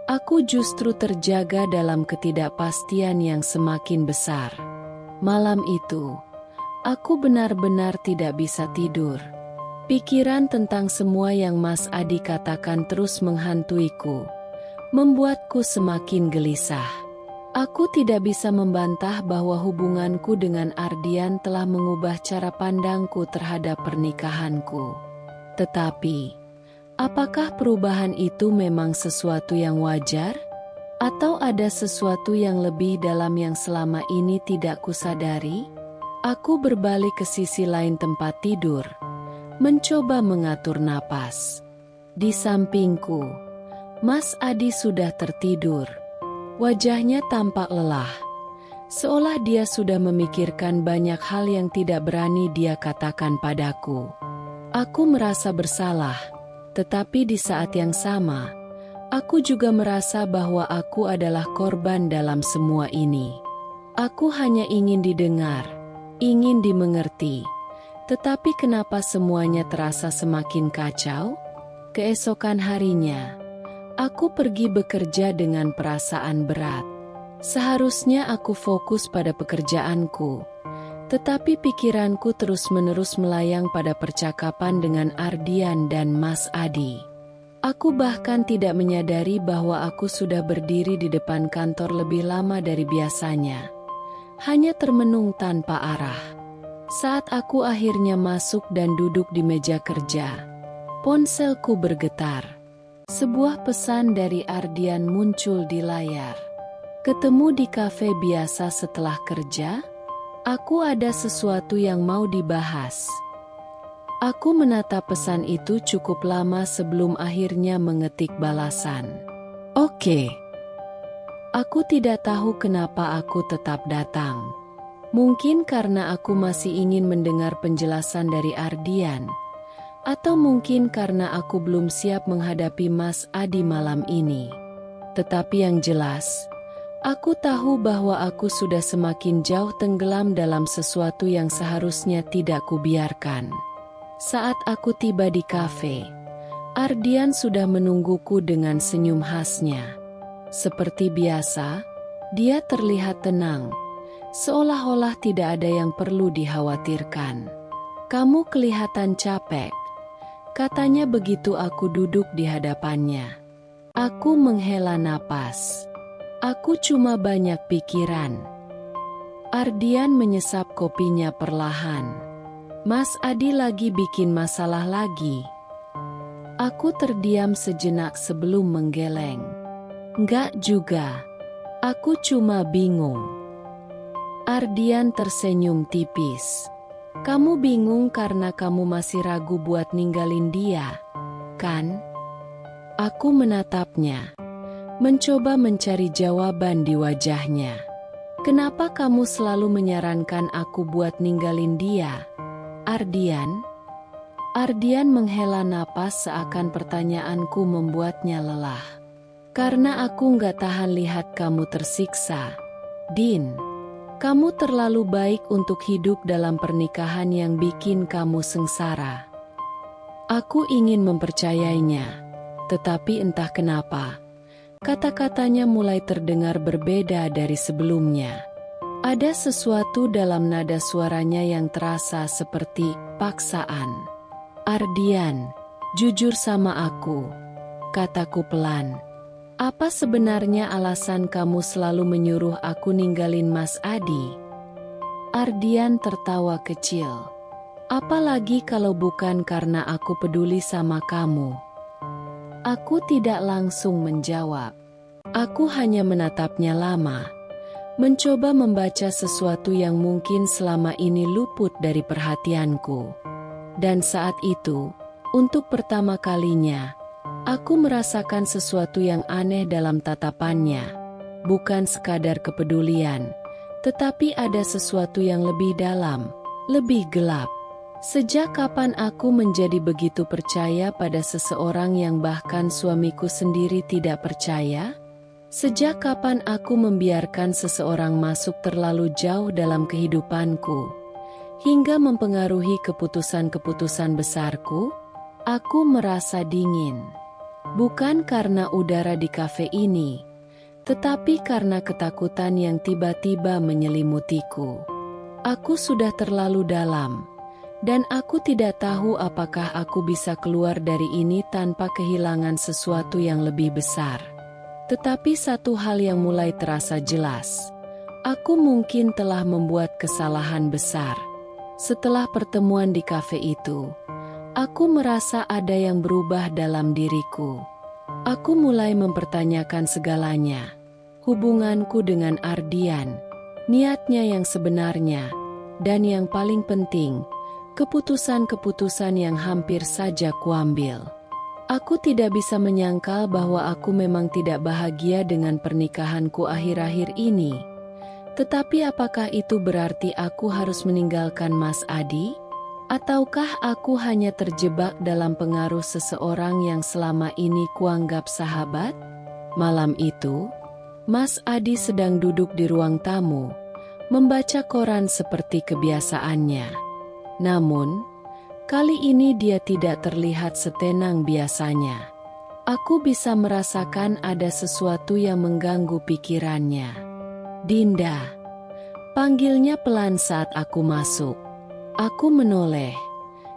aku justru terjaga dalam ketidakpastian yang semakin besar. Malam itu, aku benar-benar tidak bisa tidur. Pikiran tentang semua yang Mas Adi katakan terus menghantuiku, membuatku semakin gelisah. Aku tidak bisa membantah bahwa hubunganku dengan Ardian telah mengubah cara pandangku terhadap pernikahanku. Tetapi, apakah perubahan itu memang sesuatu yang wajar? Atau ada sesuatu yang lebih dalam yang selama ini tidak kusadari? Aku berbalik ke sisi lain tempat tidur, mencoba mengatur napas. Di sampingku, Mas Adi sudah tertidur. Wajahnya tampak lelah, seolah dia sudah memikirkan banyak hal yang tidak berani dia katakan padaku. Aku merasa bersalah, tetapi di saat yang sama, aku juga merasa bahwa aku adalah korban dalam semua ini. Aku hanya ingin didengar, ingin dimengerti, tetapi kenapa semuanya terasa semakin kacau? Keesokan harinya, aku pergi bekerja dengan perasaan berat. Seharusnya aku fokus pada pekerjaanku, tetapi pikiranku terus-menerus melayang pada percakapan dengan Ardian dan Mas Adi. Aku bahkan tidak menyadari bahwa aku sudah berdiri di depan kantor lebih lama dari biasanya, hanya termenung tanpa arah. Saat aku akhirnya masuk dan duduk di meja kerja, Ponselku bergetar. Sebuah pesan dari Ardian muncul di layar. Ketemu di kafe biasa setelah kerja? Aku ada sesuatu yang mau dibahas. Aku menatap pesan itu cukup lama sebelum akhirnya mengetik balasan. Oke. Aku tidak tahu kenapa aku tetap datang. Mungkin karena aku masih ingin mendengar penjelasan dari Ardian. Atau mungkin karena aku belum siap menghadapi Mas Adi malam ini. Tetapi yang jelas, aku tahu bahwa aku sudah semakin jauh tenggelam dalam sesuatu yang seharusnya tidak kubiarkan. Saat aku tiba di kafe, Ardian sudah menungguku dengan senyum khasnya. Seperti biasa, dia terlihat tenang, seolah-olah tidak ada yang perlu dikhawatirkan. Kamu kelihatan capek, katanya begitu aku duduk di hadapannya. Aku menghela napas. Aku cuma banyak pikiran. Ardian menyesap kopinya perlahan. Mas Adi lagi bikin masalah lagi. Aku terdiam sejenak sebelum menggeleng. Enggak juga. Aku cuma bingung. Ardian tersenyum tipis. Kamu bingung karena kamu masih ragu buat ninggalin dia, kan? Aku menatapnya, mencoba mencari jawaban di wajahnya. Kenapa kamu selalu menyarankan aku buat ninggalin dia, Ardian? Ardian menghela napas seakan pertanyaanku membuatnya lelah. Karena aku nggak tahan lihat kamu tersiksa, Din. Kamu terlalu baik untuk hidup dalam pernikahan yang bikin kamu sengsara. Aku ingin mempercayainya, tetapi entah kenapa, kata-katanya mulai terdengar berbeda dari sebelumnya. Ada sesuatu dalam nada suaranya yang terasa seperti paksaan. Ardian, jujur sama aku, kataku pelan. Apa sebenarnya alasan kamu selalu menyuruh aku ninggalin Mas Adi? Ardian tertawa kecil. Apalagi kalau bukan karena aku peduli sama kamu. Aku tidak langsung menjawab. Aku hanya menatapnya lama. Mencoba membaca sesuatu yang mungkin selama ini luput dari perhatianku. Dan saat itu, untuk pertama kalinya, aku merasakan sesuatu yang aneh dalam tatapannya. Bukan sekadar kepedulian, tetapi ada sesuatu yang lebih dalam, lebih gelap. Sejak kapan aku menjadi begitu percaya pada seseorang yang bahkan suamiku sendiri tidak percaya? Sejak kapan aku membiarkan seseorang masuk terlalu jauh dalam kehidupanku, hingga mempengaruhi keputusan-keputusan besarku? Aku merasa dingin. Bukan karena udara di kafe ini, tetapi karena ketakutan yang tiba-tiba menyelimutiku. Aku sudah terlalu dalam, dan aku tidak tahu apakah aku bisa keluar dari ini tanpa kehilangan sesuatu yang lebih besar. Tetapi satu hal yang mulai terasa jelas, aku mungkin telah membuat kesalahan besar. Setelah pertemuan di kafe itu, aku merasa ada yang berubah dalam diriku. Aku mulai mempertanyakan segalanya. Hubunganku dengan Ardian, niatnya yang sebenarnya, dan yang paling penting, keputusan-keputusan yang hampir saja kuambil. Aku tidak bisa menyangkal bahwa aku memang tidak bahagia dengan pernikahanku akhir-akhir ini. Tetapi apakah itu berarti aku harus meninggalkan Mas Adi? Ataukah aku hanya terjebak dalam pengaruh seseorang yang selama ini kuanggap sahabat? Malam itu, Mas Adi sedang duduk di ruang tamu, membaca koran seperti kebiasaannya. Namun, kali ini dia tidak terlihat setenang biasanya. Aku bisa merasakan ada sesuatu yang mengganggu pikirannya. Dinda, panggilnya pelan saat aku masuk. Aku menoleh,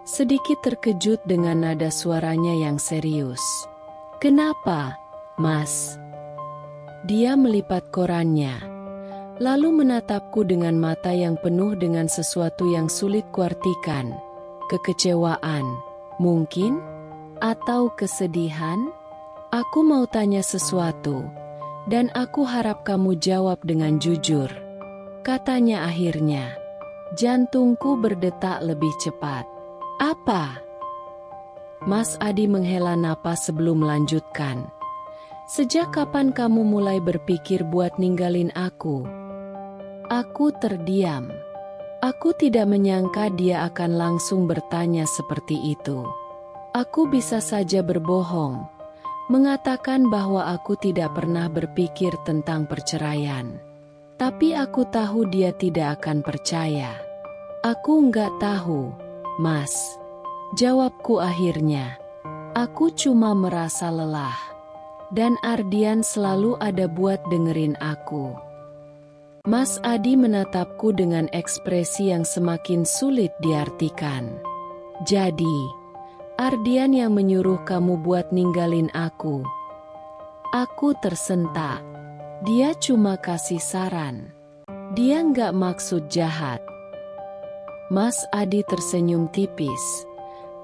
sedikit terkejut dengan nada suaranya yang serius. Kenapa, Mas? Dia melipat korannya, lalu menatapku dengan mata yang penuh dengan sesuatu yang sulit kuartikan. Kekecewaan, mungkin? Atau kesedihan? Aku mau tanya sesuatu, dan aku harap kamu jawab dengan jujur, katanya akhirnya. Jantungku berdetak lebih cepat. Apa? Mas Adi menghela napas sebelum melanjutkan. Sejak kapan kamu mulai berpikir buat ninggalin aku? Aku terdiam. Aku tidak menyangka dia akan langsung bertanya seperti itu. Aku bisa saja berbohong, mengatakan bahwa aku tidak pernah berpikir tentang perceraian. Tapi aku tahu dia tidak akan percaya. Aku nggak tahu, Mas. Jawabku akhirnya. Aku cuma merasa lelah. Dan Ardian selalu ada buat dengerin aku. Mas Adi menatapku dengan ekspresi yang semakin sulit diartikan. Jadi, Ardian yang menyuruh kamu buat ninggalin aku. Aku tersentak. Dia cuma kasih saran. Dia nggak maksud jahat. Mas Adi tersenyum tipis,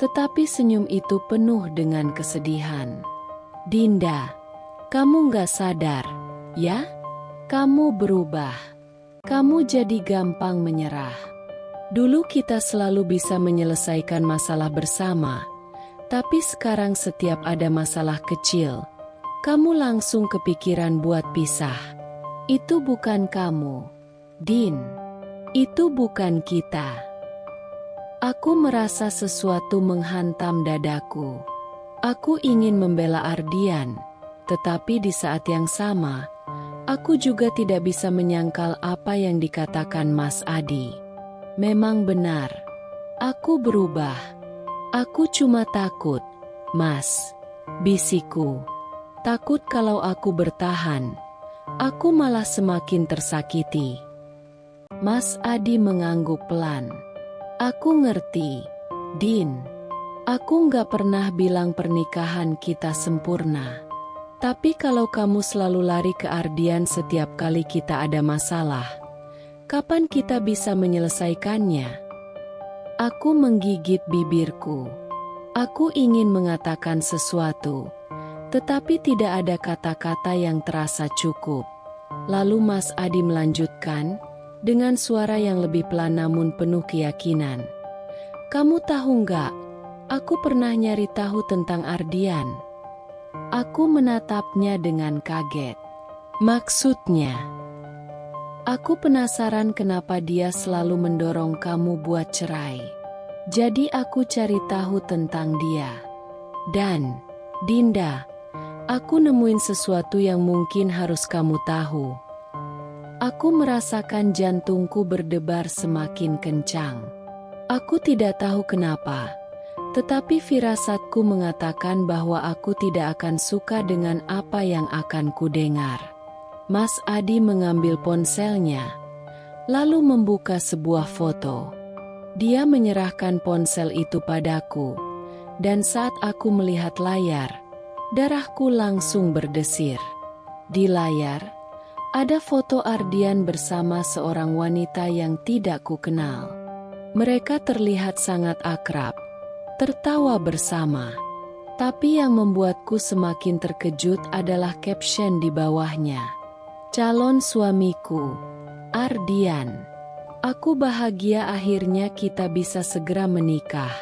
tetapi senyum itu penuh dengan kesedihan. Dinda, kamu nggak sadar, ya? Kamu berubah. Kamu jadi gampang menyerah. Dulu kita selalu bisa menyelesaikan masalah bersama, tapi sekarang setiap ada masalah kecil, kamu langsung kepikiran buat pisah. Itu bukan kamu, Din. Itu bukan kita. Aku merasa sesuatu menghantam dadaku. Aku ingin membela Ardian, tetapi di saat yang sama, aku juga tidak bisa menyangkal apa yang dikatakan Mas Adi. Memang benar, aku berubah. Aku cuma takut, Mas, bisikku. Takut kalau aku bertahan, aku malah semakin tersakiti. Mas Adi mengangguk pelan. Aku ngerti, Din. Aku nggak pernah bilang pernikahan kita sempurna. Tapi kalau kamu selalu lari ke Ardian setiap kali kita ada masalah, kapan kita bisa menyelesaikannya? Aku menggigit bibirku. Aku ingin mengatakan sesuatu, tetapi tidak ada kata-kata yang terasa cukup. Lalu Mas Adi melanjutkan, dengan suara yang lebih pelan namun penuh keyakinan. Kamu tahu nggak, aku pernah nyari tahu tentang Ardian. Aku menatapnya dengan kaget. Maksudnya? Aku penasaran kenapa dia selalu mendorong kamu buat cerai. Jadi aku cari tahu tentang dia. Dan, Dinda, aku nemuin sesuatu yang mungkin harus kamu tahu. Aku merasakan jantungku berdebar semakin kencang. Aku tidak tahu kenapa, tetapi firasatku mengatakan bahwa aku tidak akan suka dengan apa yang akan kudengar. Mas Adi mengambil ponselnya, lalu membuka sebuah foto. Dia menyerahkan ponsel itu padaku, dan saat aku melihat layar, darahku langsung berdesir. Di layar, ada foto Ardian bersama seorang wanita yang tidak kukenal. Mereka terlihat sangat akrab, tertawa bersama. Tapi yang membuatku semakin terkejut adalah caption di bawahnya. Calon suamiku, Ardian. Aku bahagia akhirnya kita bisa segera menikah.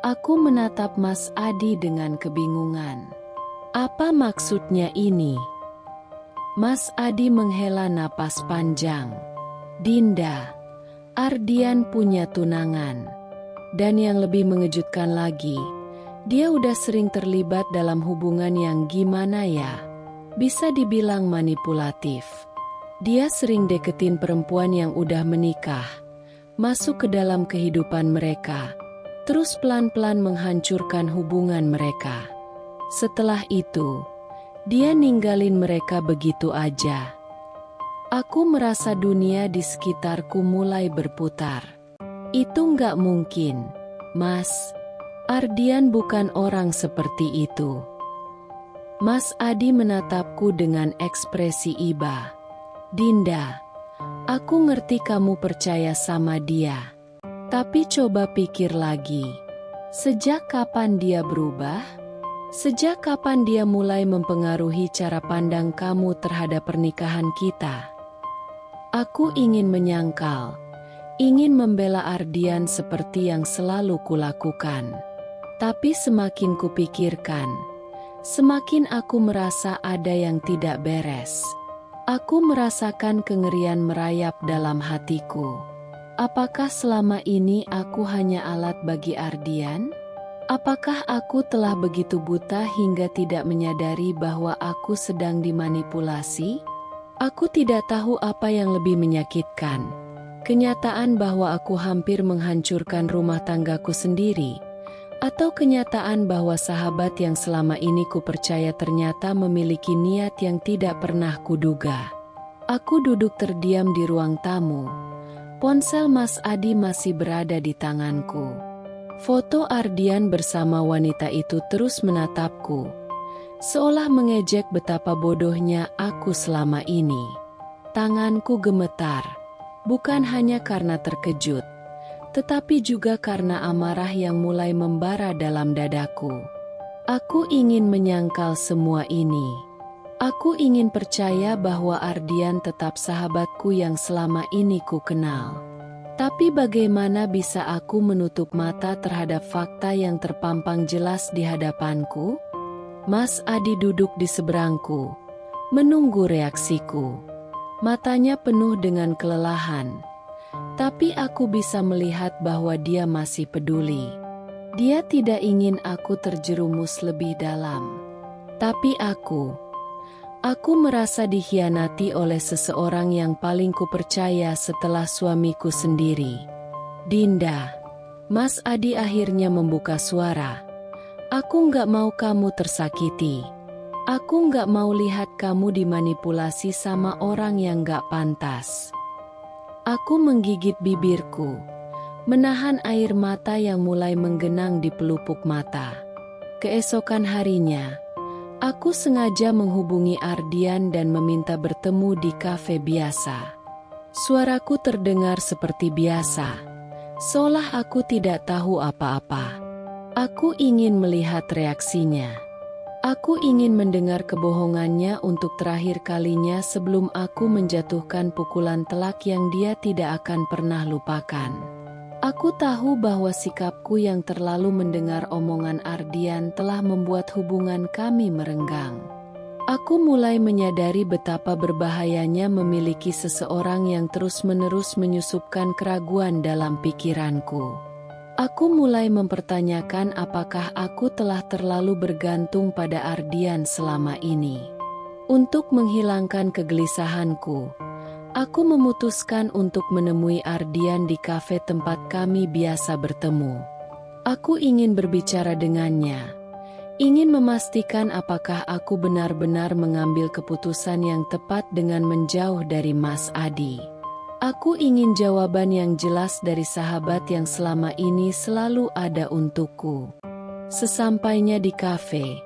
Aku menatap Mas Adi dengan kebingungan. Apa maksudnya ini? Mas Adi menghela napas panjang. Dinda, Ardian punya tunangan. Dan yang lebih mengejutkan lagi, dia udah sering terlibat dalam hubungan yang gimana ya? Bisa dibilang manipulatif. Dia sering deketin perempuan yang udah menikah, masuk ke dalam kehidupan mereka, terus pelan-pelan menghancurkan hubungan mereka. Setelah itu, dia ninggalin mereka begitu aja. Aku merasa dunia di sekitarku mulai berputar. Itu nggak mungkin, Mas. Ardian bukan orang seperti itu. Mas Adi menatapku dengan ekspresi iba. Dinda, aku ngerti kamu percaya sama dia. Tapi coba pikir lagi. Sejak kapan dia berubah? Sejak kapan dia mulai mempengaruhi cara pandang kamu terhadap pernikahan kita? Aku ingin menyangkal, ingin membela Ardian seperti yang selalu kulakukan. Tapi semakin kupikirkan, semakin aku merasa ada yang tidak beres. Aku merasakan kengerian merayap dalam hatiku. Apakah selama ini aku hanya alat bagi Ardian? Apakah aku telah begitu buta hingga tidak menyadari bahwa aku sedang dimanipulasi? Aku tidak tahu apa yang lebih menyakitkan. Kenyataan bahwa aku hampir menghancurkan rumah tanggaku sendiri, atau kenyataan bahwa sahabat yang selama ini kupercaya ternyata memiliki niat yang tidak pernah kuduga. Aku duduk terdiam di ruang tamu. Ponsel Mas Adi masih berada di tanganku. Foto Ardian bersama wanita itu terus menatapku, seolah mengejek betapa bodohnya aku selama ini. Tanganku gemetar, bukan hanya karena terkejut, tetapi juga karena amarah yang mulai membara dalam dadaku. Aku ingin menyangkal semua ini. Aku ingin percaya bahwa Ardian tetap sahabatku yang selama ini ku kenal. Tapi bagaimana bisa aku menutup mata terhadap fakta yang terpampang jelas di hadapanku? Mas Adi duduk di seberangku, menunggu reaksiku. Matanya penuh dengan kelelahan. Tapi aku bisa melihat bahwa dia masih peduli. Dia tidak ingin aku terjerumus lebih dalam. Tapi aku merasa dikhianati oleh seseorang yang paling kupercaya setelah suamiku sendiri. Dinda, Mas Adi akhirnya membuka suara. Aku nggak mau kamu tersakiti. Aku nggak mau lihat kamu dimanipulasi sama orang yang nggak pantas. Aku menggigit bibirku, menahan air mata yang mulai menggenang di pelupuk mata. Keesokan harinya, aku sengaja menghubungi Ardian dan meminta bertemu di kafe biasa. Suaraku terdengar seperti biasa, seolah aku tidak tahu apa-apa. Aku ingin melihat reaksinya. Aku ingin mendengar kebohongannya untuk terakhir kalinya sebelum aku menjatuhkan pukulan telak yang dia tidak akan pernah lupakan. Aku tahu bahwa sikapku yang terlalu mendengar omongan Ardian telah membuat hubungan kami merenggang. Aku mulai menyadari betapa berbahayanya memiliki seseorang yang terus-menerus menyusupkan keraguan dalam pikiranku. Aku mulai mempertanyakan apakah aku telah terlalu bergantung pada Ardian selama ini. Untuk menghilangkan kegelisahanku, aku memutuskan untuk menemui Ardian di kafe tempat kami biasa bertemu. Aku ingin berbicara dengannya, ingin memastikan apakah aku benar-benar mengambil keputusan yang tepat dengan menjauh dari Mas Adi. Aku ingin jawaban yang jelas dari sahabat yang selama ini selalu ada untukku. Sesampainya di kafe,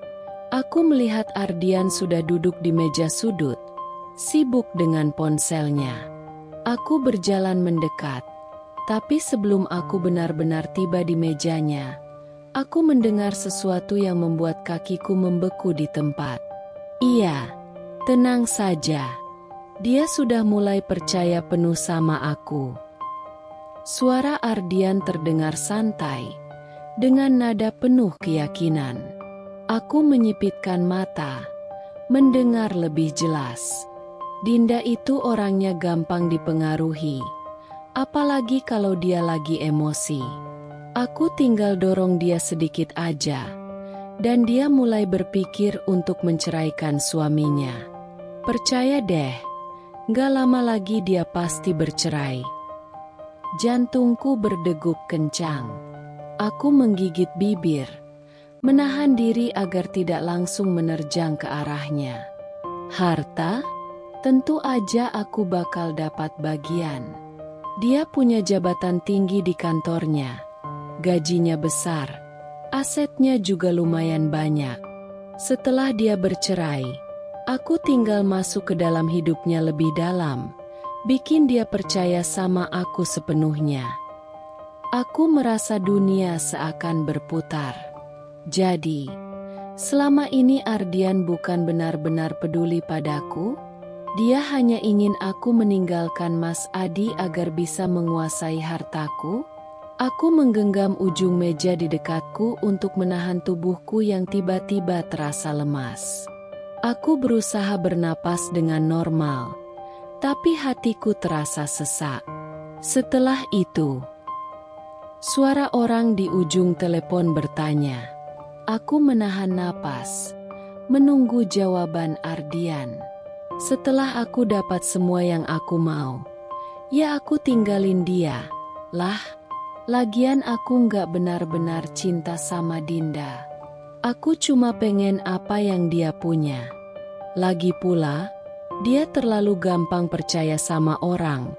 aku melihat Ardian sudah duduk di meja sudut, sibuk dengan ponselnya. Aku berjalan mendekat, tapi sebelum aku benar-benar tiba di mejanya, aku mendengar sesuatu yang membuat kakiku membeku di tempat. Iya, tenang saja. Dia sudah mulai percaya penuh sama aku. Suara Ardian terdengar santai, dengan nada penuh keyakinan. Aku menyipitkan mata, mendengar lebih jelas. Dinda itu orangnya gampang dipengaruhi, apalagi kalau dia lagi emosi. Aku tinggal dorong dia sedikit aja, dan dia mulai berpikir untuk menceraikan suaminya. Percaya deh, gak lama lagi dia pasti bercerai. Jantungku berdegup kencang. Aku menggigit bibir, menahan diri agar tidak langsung menerjang ke arahnya. Harta? Tentu aja aku bakal dapat bagian. Dia punya jabatan tinggi di kantornya, gajinya besar, asetnya juga lumayan banyak. Setelah dia bercerai, aku tinggal masuk ke dalam hidupnya lebih dalam, bikin dia percaya sama aku sepenuhnya. Aku merasa dunia seakan berputar. Jadi, selama ini Ardian bukan benar-benar peduli padaku? Dia hanya ingin aku meninggalkan Mas Adi agar bisa menguasai hartaku? Aku menggenggam ujung meja di dekatku untuk menahan tubuhku yang tiba-tiba terasa lemas. Aku berusaha bernapas dengan normal, tapi hatiku terasa sesak. Setelah itu, suara orang di ujung telepon bertanya. Aku menahan napas, menunggu jawaban Ardian. Setelah aku dapat semua yang aku mau, ya aku tinggalin dia. Lah, lagian aku nggak benar-benar cinta sama Dinda. Aku cuma pengen apa yang dia punya. Lagi pula, dia terlalu gampang percaya sama orang,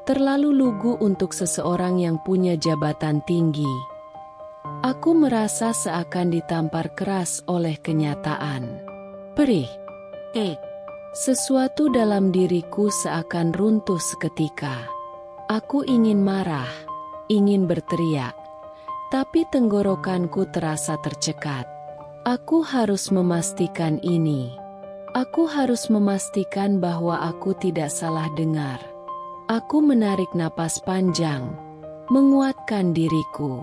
terlalu lugu untuk seseorang yang punya jabatan tinggi. Aku merasa seakan ditampar keras oleh kenyataan. Perih. Sesuatu dalam diriku seakan runtuh seketika. Aku ingin marah, ingin berteriak, tapi tenggorokanku terasa tercekat. Aku harus memastikan ini. Aku harus memastikan bahwa aku tidak salah dengar. Aku menarik napas panjang, menguatkan diriku.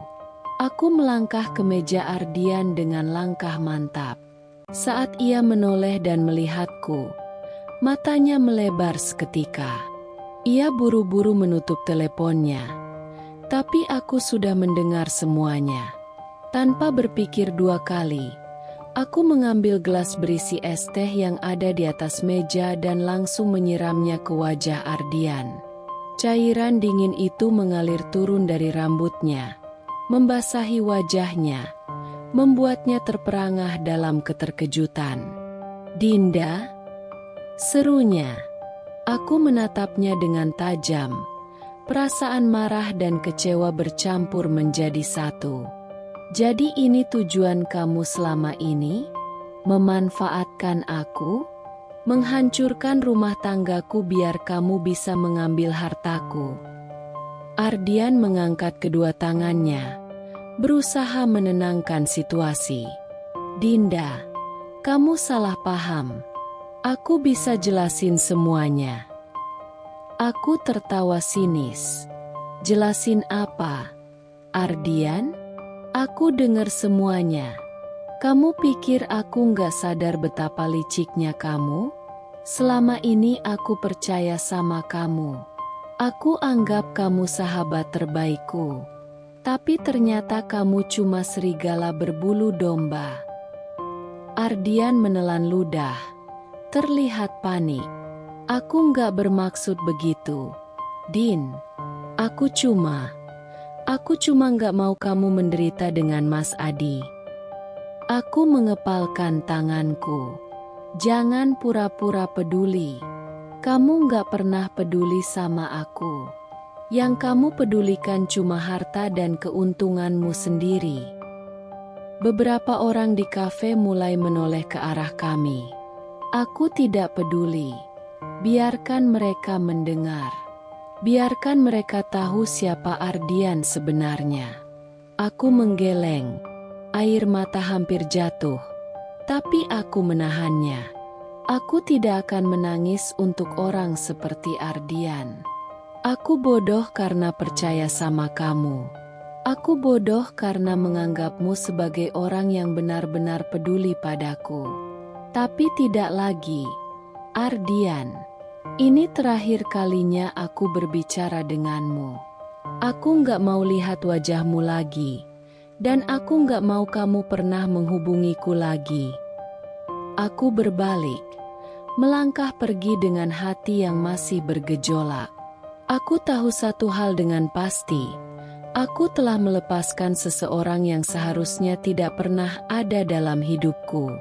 Aku melangkah ke meja Ardian dengan langkah mantap. Saat ia menoleh dan melihatku, matanya melebar seketika. Ia buru-buru menutup teleponnya, tapi aku sudah mendengar semuanya. Tanpa berpikir dua kali, aku mengambil gelas berisi es teh yang ada di atas meja dan langsung menyiramnya ke wajah Ardian. Cairan dingin itu mengalir turun dari rambutnya, membasahi wajahnya, membuatnya terperangah dalam keterkejutan. "Dinda?" serunya. Aku menatapnya dengan tajam. Perasaan marah dan kecewa bercampur menjadi satu. "Jadi ini tujuan kamu selama ini? Memanfaatkan aku? Menghancurkan rumah tanggaku biar kamu bisa mengambil hartaku?" Ardian mengangkat kedua tangannya, berusaha menenangkan situasi. "Dinda, kamu salah paham. Aku bisa jelasin semuanya." Aku tertawa sinis. "Jelasin apa, Ardian? Aku dengar semuanya. Kamu pikir aku nggak sadar betapa liciknya kamu? Selama ini aku percaya sama kamu. Aku anggap kamu sahabat terbaikku. Tapi ternyata kamu cuma serigala berbulu domba." Ardian menelan ludah, terlihat panik. "Aku nggak bermaksud begitu, Din. Aku cuma nggak mau kamu menderita dengan Mas Adi." Aku mengepalkan tanganku. "Jangan pura-pura peduli. Kamu nggak pernah peduli sama aku. Yang kamu pedulikan cuma harta dan keuntunganmu sendiri." Beberapa orang di kafe mulai menoleh ke arah kami. Aku tidak peduli. Biarkan mereka mendengar. Biarkan mereka tahu siapa Ardian sebenarnya. Aku menggeleng. Air mata hampir jatuh. Tapi aku menahannya. Aku tidak akan menangis untuk orang seperti Ardian. Aku bodoh karena percaya sama kamu. Aku bodoh karena menganggapmu sebagai orang yang benar-benar peduli padaku. Tapi tidak lagi, Ardian. Ini terakhir kalinya aku berbicara denganmu. Aku nggak mau lihat wajahmu lagi. Dan aku nggak mau kamu pernah menghubungiku lagi. Aku berbalik, melangkah pergi dengan hati yang masih bergejolak. Aku tahu satu hal dengan pasti. Aku telah melepaskan seseorang yang seharusnya tidak pernah ada dalam hidupku.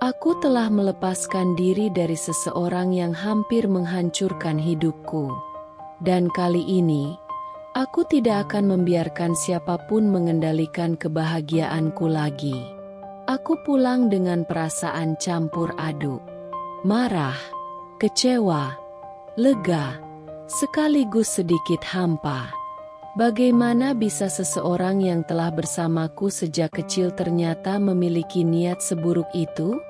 Aku telah melepaskan diri dari seseorang yang hampir menghancurkan hidupku. Dan kali ini, aku tidak akan membiarkan siapapun mengendalikan kebahagiaanku lagi. Aku pulang dengan perasaan campur aduk. Marah, kecewa, lega, sekaligus sedikit hampa. Bagaimana bisa seseorang yang telah bersamaku sejak kecil ternyata memiliki niat seburuk itu?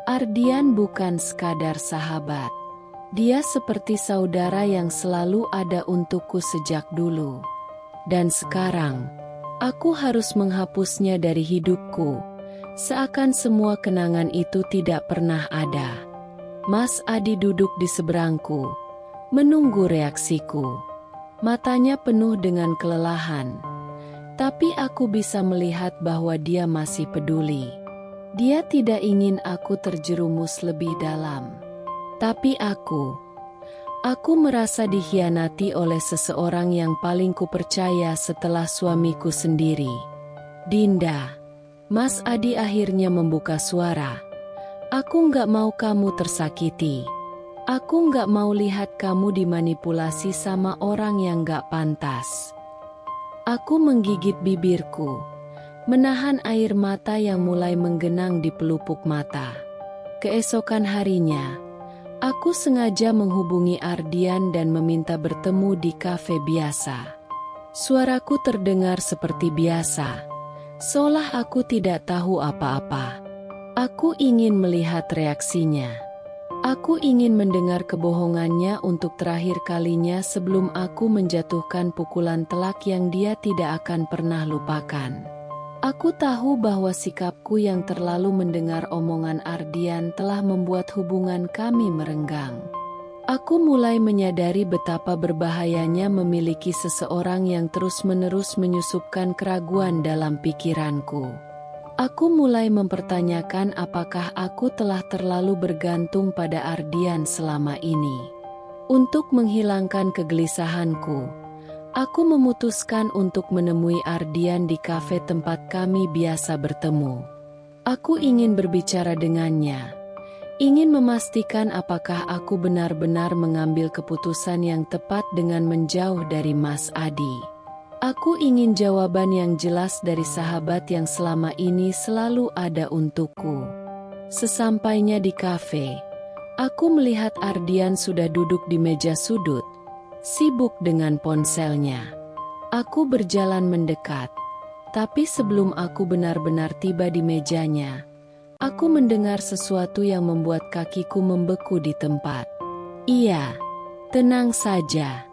Ardian bukan sekadar sahabat. Dia seperti saudara yang selalu ada untukku sejak dulu. Dan sekarang, aku harus menghapusnya dari hidupku, seakan semua kenangan itu tidak pernah ada. Mas Adi duduk di seberangku, menunggu reaksiku. Matanya penuh dengan kelelahan, tapi aku bisa melihat bahwa dia masih peduli. Dia tidak ingin aku terjerumus lebih dalam. Tapi aku merasa dikhianati oleh seseorang yang paling kupercaya setelah suamiku sendiri. Dinda, Mas Adi akhirnya membuka suara. Aku nggak mau kamu tersakiti. Aku nggak mau lihat kamu dimanipulasi sama orang yang nggak pantas. Aku menggigit bibirku, menahan air mata yang mulai menggenang di pelupuk mata. Keesokan harinya, aku sengaja menghubungi Ardian dan meminta bertemu di kafe biasa. Suaraku terdengar seperti biasa, seolah aku tidak tahu apa-apa. Aku ingin melihat reaksinya. Aku ingin mendengar kebohongannya untuk terakhir kalinya sebelum aku menjatuhkan pukulan telak yang dia tidak akan pernah lupakan. Aku tahu bahwa sikapku yang terlalu mendengar omongan Ardian telah membuat hubungan kami merenggang. Aku mulai menyadari betapa berbahayanya memiliki seseorang yang terus-menerus menyusupkan keraguan dalam pikiranku. Aku mulai mempertanyakan apakah aku telah terlalu bergantung pada Ardian selama ini. Untuk menghilangkan kegelisahanku, aku memutuskan untuk menemui Ardian di kafe tempat kami biasa bertemu. Aku ingin berbicara dengannya, ingin memastikan apakah aku benar-benar mengambil keputusan yang tepat dengan menjauh dari Mas Adi. Aku ingin jawaban yang jelas dari sahabat yang selama ini selalu ada untukku. Sesampainya di kafe, aku melihat Ardian sudah duduk di meja sudut, sibuk dengan ponselnya. Aku berjalan mendekat, tapi sebelum aku benar-benar tiba di mejanya, aku mendengar sesuatu yang membuat kakiku membeku di tempat. Iya, tenang saja.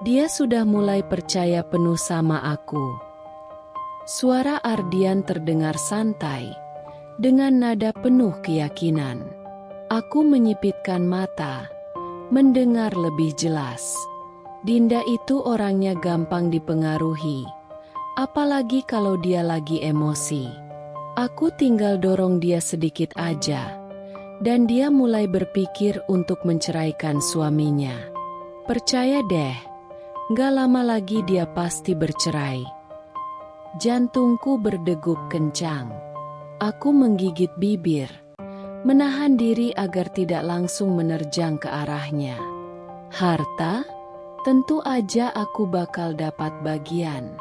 Dia sudah mulai percaya penuh sama aku. Suara Ardian terdengar santai, dengan nada penuh keyakinan. Aku menyipitkan mata, mendengar lebih jelas. Dinda itu orangnya gampang dipengaruhi, apalagi kalau dia lagi emosi. Aku tinggal dorong dia sedikit aja, dan dia mulai berpikir untuk menceraikan suaminya. Percaya deh, gak lama lagi dia pasti bercerai. Jantungku berdegup kencang. Aku menggigit bibir, menahan diri agar tidak langsung menerjang ke arahnya. Harta? Tentu aja aku bakal dapat bagian.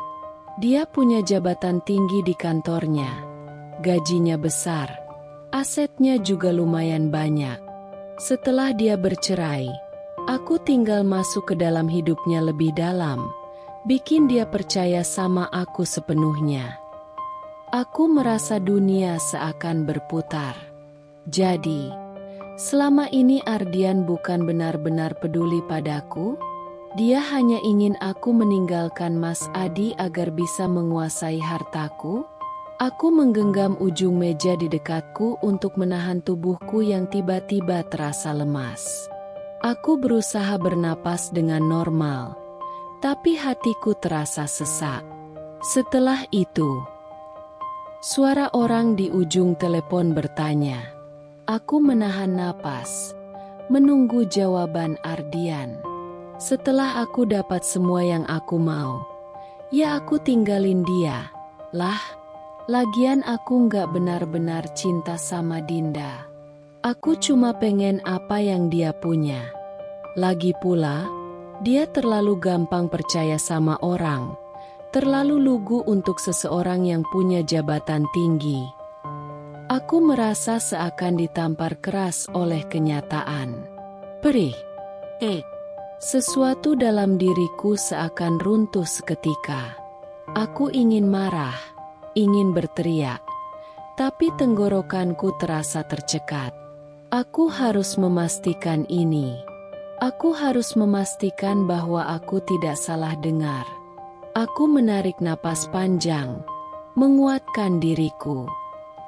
Dia punya jabatan tinggi di kantornya, gajinya besar, asetnya juga lumayan banyak. Setelah dia bercerai, aku tinggal masuk ke dalam hidupnya lebih dalam, bikin dia percaya sama aku sepenuhnya. Aku merasa dunia seakan berputar. Jadi, selama ini Ardian bukan benar-benar peduli padaku? Dia hanya ingin aku meninggalkan Mas Adi agar bisa menguasai hartaku? Aku menggenggam ujung meja di dekatku untuk menahan tubuhku yang tiba-tiba terasa lemas. Aku berusaha bernapas dengan normal, tapi hatiku terasa sesak. Setelah itu, suara orang di ujung telepon bertanya. Aku menahan napas, menunggu jawaban Ardian. Setelah aku dapat semua yang aku mau, ya aku tinggalin dia. Lah, lagian aku nggak benar-benar cinta sama Dinda. Aku cuma pengen apa yang dia punya. Lagi pula, dia terlalu gampang percaya sama orang, terlalu lugu untuk seseorang yang punya jabatan tinggi. Aku merasa seakan ditampar keras oleh kenyataan. Perih. Sesuatu dalam diriku seakan runtuh seketika. Aku ingin marah, ingin berteriak, tapi tenggorokanku terasa tercekat. Aku harus memastikan ini. Aku harus memastikan bahwa aku tidak salah dengar. Aku menarik napas panjang, menguatkan diriku.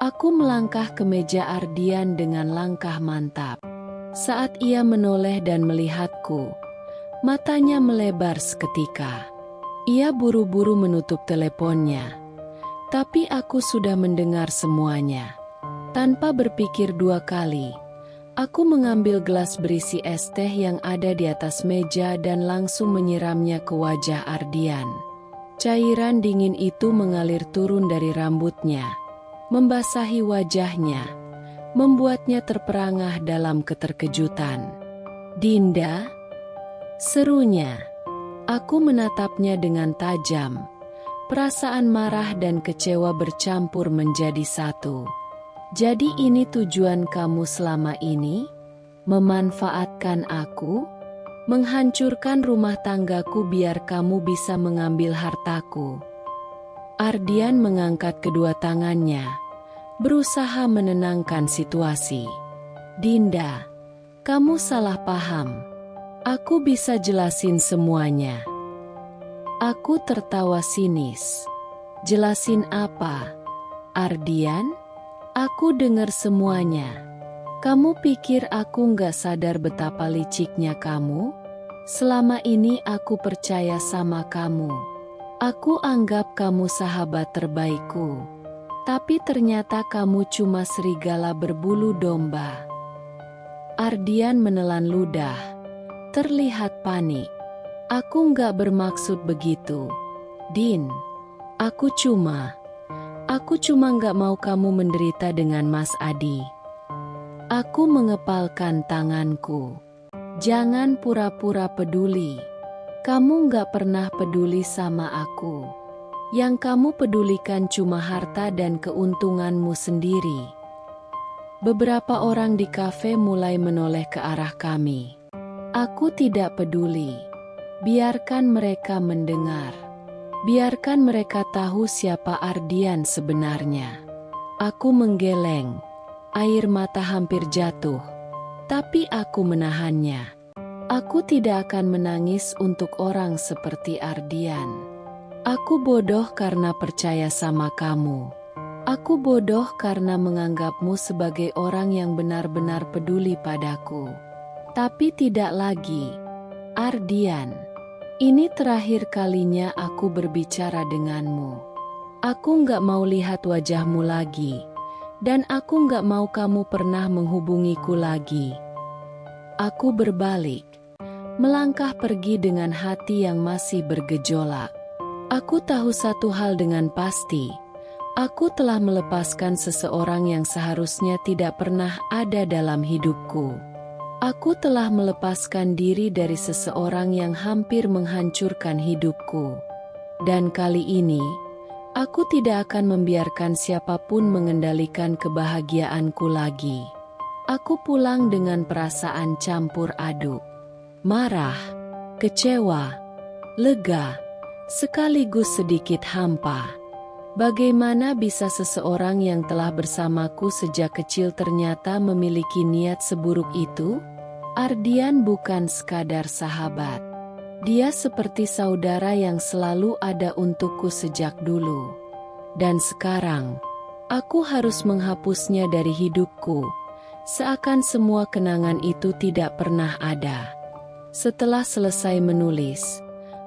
Aku melangkah ke meja Ardian dengan langkah mantap. Saat ia menoleh dan melihatku, matanya melebar seketika. Ia buru-buru menutup teleponnya. Tapi aku sudah mendengar semuanya. Tanpa berpikir dua kali, aku mengambil gelas berisi es teh yang ada di atas meja dan langsung menyiramnya ke wajah Ardian. Cairan dingin itu mengalir turun dari rambutnya, membasahi wajahnya, membuatnya terperangah dalam keterkejutan. "Dinda?" serunya. Aku menatapnya dengan tajam. Perasaan marah dan kecewa bercampur menjadi satu. "Jadi ini tujuan kamu selama ini? Memanfaatkan aku? Menghancurkan rumah tanggaku biar kamu bisa mengambil hartaku?" Ardian mengangkat kedua tangannya, berusaha menenangkan situasi. "Dinda, kamu salah paham. Aku bisa jelasin semuanya." Aku tertawa sinis. "Jelasin apa, Ardian? Aku dengar semuanya. Kamu pikir aku nggak sadar betapa liciknya kamu? Selama ini aku percaya sama kamu. Aku anggap kamu sahabat terbaikku. Tapi ternyata kamu cuma serigala berbulu domba." Ardian menelan ludah, terlihat panik. "Aku nggak bermaksud begitu, Din. Aku cuma nggak mau kamu menderita dengan Mas Adi." Aku mengepalkan tanganku. "Jangan pura-pura peduli. Kamu nggak pernah peduli sama aku. Yang kamu pedulikan cuma harta dan keuntunganmu sendiri." Beberapa orang di kafe mulai menoleh ke arah kami. Aku tidak peduli. Biarkan mereka mendengar. Biarkan mereka tahu siapa Ardian sebenarnya. Aku menggeleng. Air mata hampir jatuh. Tapi aku menahannya. Aku tidak akan menangis untuk orang seperti Ardian. Aku bodoh karena percaya sama kamu. Aku bodoh karena menganggapmu sebagai orang yang benar-benar peduli padaku. Tapi tidak lagi, Ardian. Ini terakhir kalinya aku berbicara denganmu. Aku nggak mau lihat wajahmu lagi. Dan aku nggak mau kamu pernah menghubungiku lagi. Aku berbalik, melangkah pergi dengan hati yang masih bergejolak. Aku tahu satu hal dengan pasti. Aku telah melepaskan seseorang yang seharusnya tidak pernah ada dalam hidupku. Aku telah melepaskan diri dari seseorang yang hampir menghancurkan hidupku. Dan kali ini, aku tidak akan membiarkan siapapun mengendalikan kebahagiaanku lagi. Aku pulang dengan perasaan campur aduk. Marah, kecewa, lega, sekaligus sedikit hampa. Bagaimana bisa seseorang yang telah bersamaku sejak kecil ternyata memiliki niat seburuk itu? Ardian bukan sekadar sahabat. Dia seperti saudara yang selalu ada untukku sejak dulu. Dan sekarang, aku harus menghapusnya dari hidupku, seakan semua kenangan itu tidak pernah ada. Setelah selesai menulis,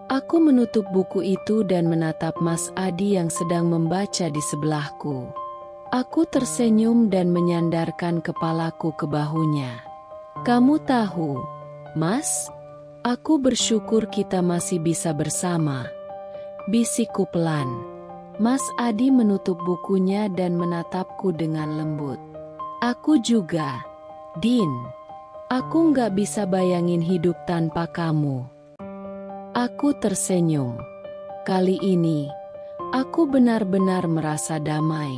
aku menutup buku itu dan menatap Mas Adi yang sedang membaca di sebelahku. Aku tersenyum dan menyandarkan kepalaku ke bahunya. "Kamu tahu, Mas, aku bersyukur kita masih bisa bersama," bisikku pelan. Mas Adi menutup bukunya dan menatapku dengan lembut. "Aku juga, Din. Aku nggak bisa bayangin hidup tanpa kamu." Aku tersenyum. Kali ini, aku benar-benar merasa damai.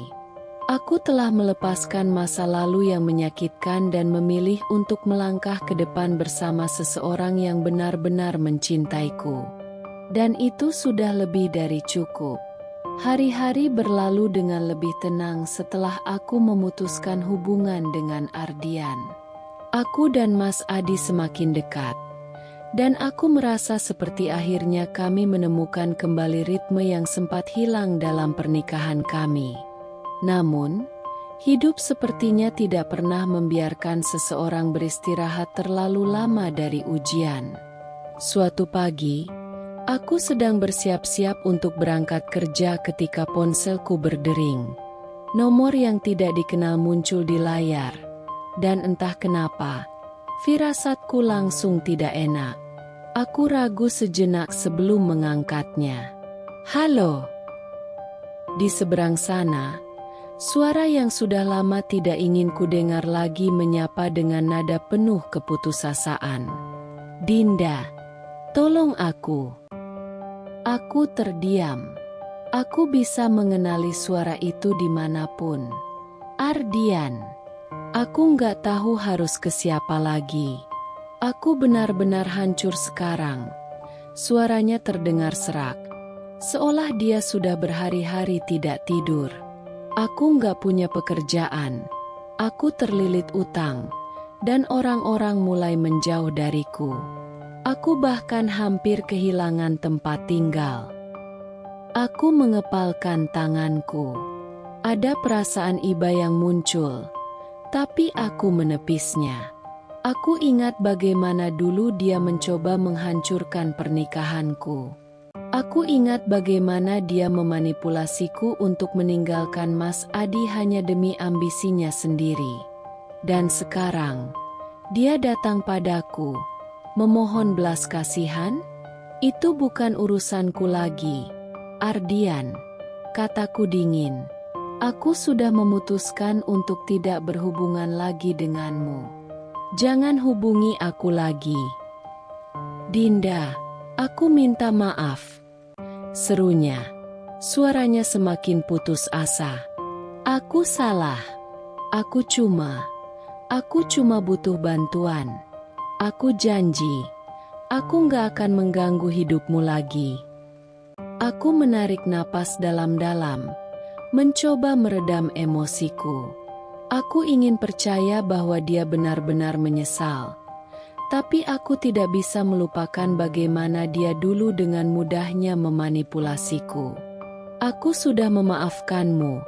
Aku telah melepaskan masa lalu yang menyakitkan dan memilih untuk melangkah ke depan bersama seseorang yang benar-benar mencintaiku. Dan itu sudah lebih dari cukup. Hari-hari berlalu dengan lebih tenang setelah aku memutuskan hubungan dengan Ardian. Aku dan Mas Adi semakin dekat. Dan aku merasa seperti akhirnya kami menemukan kembali ritme yang sempat hilang dalam pernikahan kami. Namun, hidup sepertinya tidak pernah membiarkan seseorang beristirahat terlalu lama dari ujian. Suatu pagi, aku sedang bersiap-siap untuk berangkat kerja ketika ponselku berdering. Nomor yang tidak dikenal muncul di layar. Dan entah kenapa, firasatku langsung tidak enak. Aku ragu sejenak sebelum mengangkatnya. "Halo." Di seberang sana, suara yang sudah lama tidak ingin kudengar lagi menyapa dengan nada penuh keputusasaan. "Dinda, tolong aku." Aku terdiam. Aku bisa mengenali suara itu dimanapun. Ardian. Aku nggak tahu harus ke siapa lagi. Aku benar-benar hancur sekarang. Suaranya terdengar serak. Seolah dia sudah berhari-hari tidak tidur. Aku nggak punya pekerjaan. Aku terlilit utang. Dan orang-orang mulai menjauh dariku. Aku bahkan hampir kehilangan tempat tinggal. Aku mengepalkan tanganku. Ada perasaan iba yang muncul. Tapi aku menepisnya. Aku ingat bagaimana dulu dia mencoba menghancurkan pernikahanku. Aku ingat bagaimana dia memanipulasiku untuk meninggalkan Mas Adi hanya demi ambisinya sendiri. Dan sekarang, dia datang padaku, memohon belas kasihan? Itu bukan urusanku lagi, Ardian, kataku dingin. Aku sudah memutuskan untuk tidak berhubungan lagi denganmu. Jangan hubungi aku lagi. Dinda, aku minta maaf. Serunya. Suaranya semakin putus asa. Aku salah. Aku cuma butuh bantuan. Aku janji. Aku gak akan mengganggu hidupmu lagi. Aku menarik napas dalam-dalam, mencoba meredam emosiku. Aku ingin percaya bahwa dia benar-benar menyesal. Tapi aku tidak bisa melupakan bagaimana dia dulu dengan mudahnya memanipulasiku. Aku sudah memaafkanmu,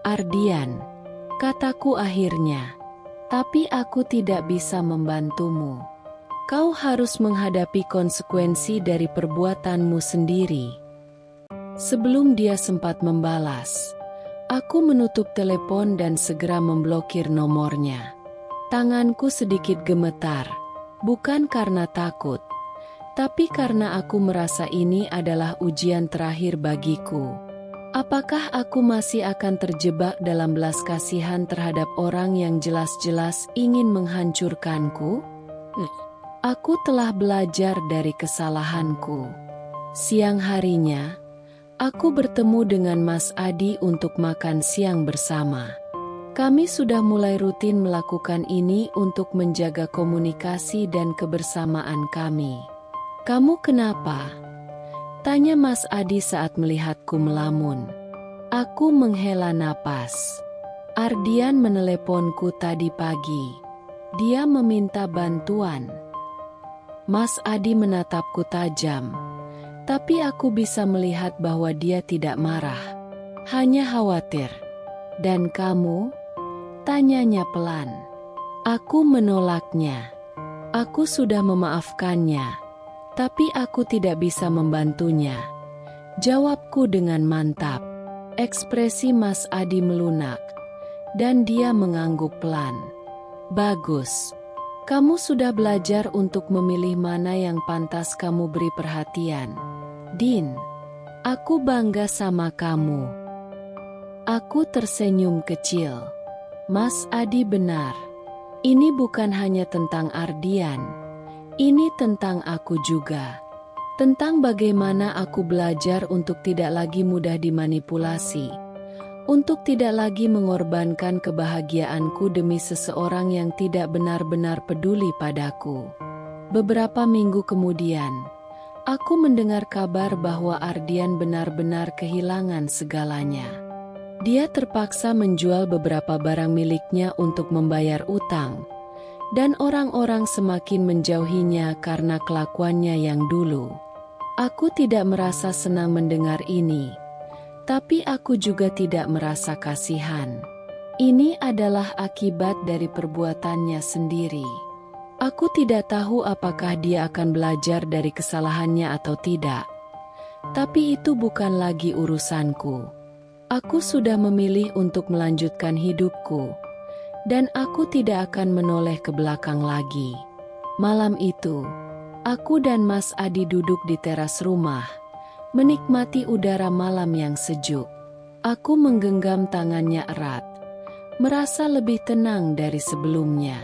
Ardian, kataku akhirnya. Tapi aku tidak bisa membantumu. Kau harus menghadapi konsekuensi dari perbuatanmu sendiri. Sebelum dia sempat membalas, aku menutup telepon dan segera memblokir nomornya. Tanganku sedikit gemetar. Bukan karena takut, tapi karena aku merasa ini adalah ujian terakhir bagiku. Apakah aku masih akan terjebak dalam belas kasihan terhadap orang yang jelas-jelas ingin menghancurkanku? Aku telah belajar dari kesalahanku. Siang harinya, aku bertemu dengan Mas Adi untuk makan siang bersama. Kami sudah mulai rutin melakukan ini untuk menjaga komunikasi dan kebersamaan kami. "Kamu kenapa?" tanya Mas Adi saat melihatku melamun. Aku menghela napas. Ardian meneleponku tadi pagi. Dia meminta bantuan. Mas Adi menatapku tajam. Tapi aku bisa melihat bahwa dia tidak marah. Hanya khawatir. "Dan kamu?" tanyanya pelan. Aku menolaknya. Aku sudah memaafkannya. Tapi aku tidak bisa membantunya. Jawabku dengan mantap. Ekspresi Mas Adi melunak. Dan dia mengangguk pelan. "Bagus. Kamu sudah belajar untuk memilih mana yang pantas kamu beri perhatian. Din, aku bangga sama kamu." Aku tersenyum kecil. Mas Adi benar. Ini bukan hanya tentang Ardian. Ini tentang aku juga. Tentang bagaimana aku belajar untuk tidak lagi mudah dimanipulasi. untuk tidak lagi mengorbankan kebahagiaanku demi seseorang yang tidak benar-benar peduli padaku. Beberapa minggu kemudian, aku mendengar kabar bahwa Ardian benar-benar kehilangan segalanya. Dia terpaksa menjual beberapa barang miliknya untuk membayar utang, dan orang-orang semakin menjauhinya karena kelakuannya yang dulu. Aku tidak merasa senang mendengar ini, tapi aku juga tidak merasa kasihan. Ini adalah akibat dari perbuatannya sendiri. Aku tidak tahu apakah dia akan belajar dari kesalahannya atau tidak. Tapi itu bukan lagi urusanku. Aku sudah memilih untuk melanjutkan hidupku, dan aku tidak akan menoleh ke belakang lagi. Malam itu, aku dan Mas Adi duduk di teras rumah, menikmati udara malam yang sejuk. Aku menggenggam tangannya erat, merasa lebih tenang dari sebelumnya.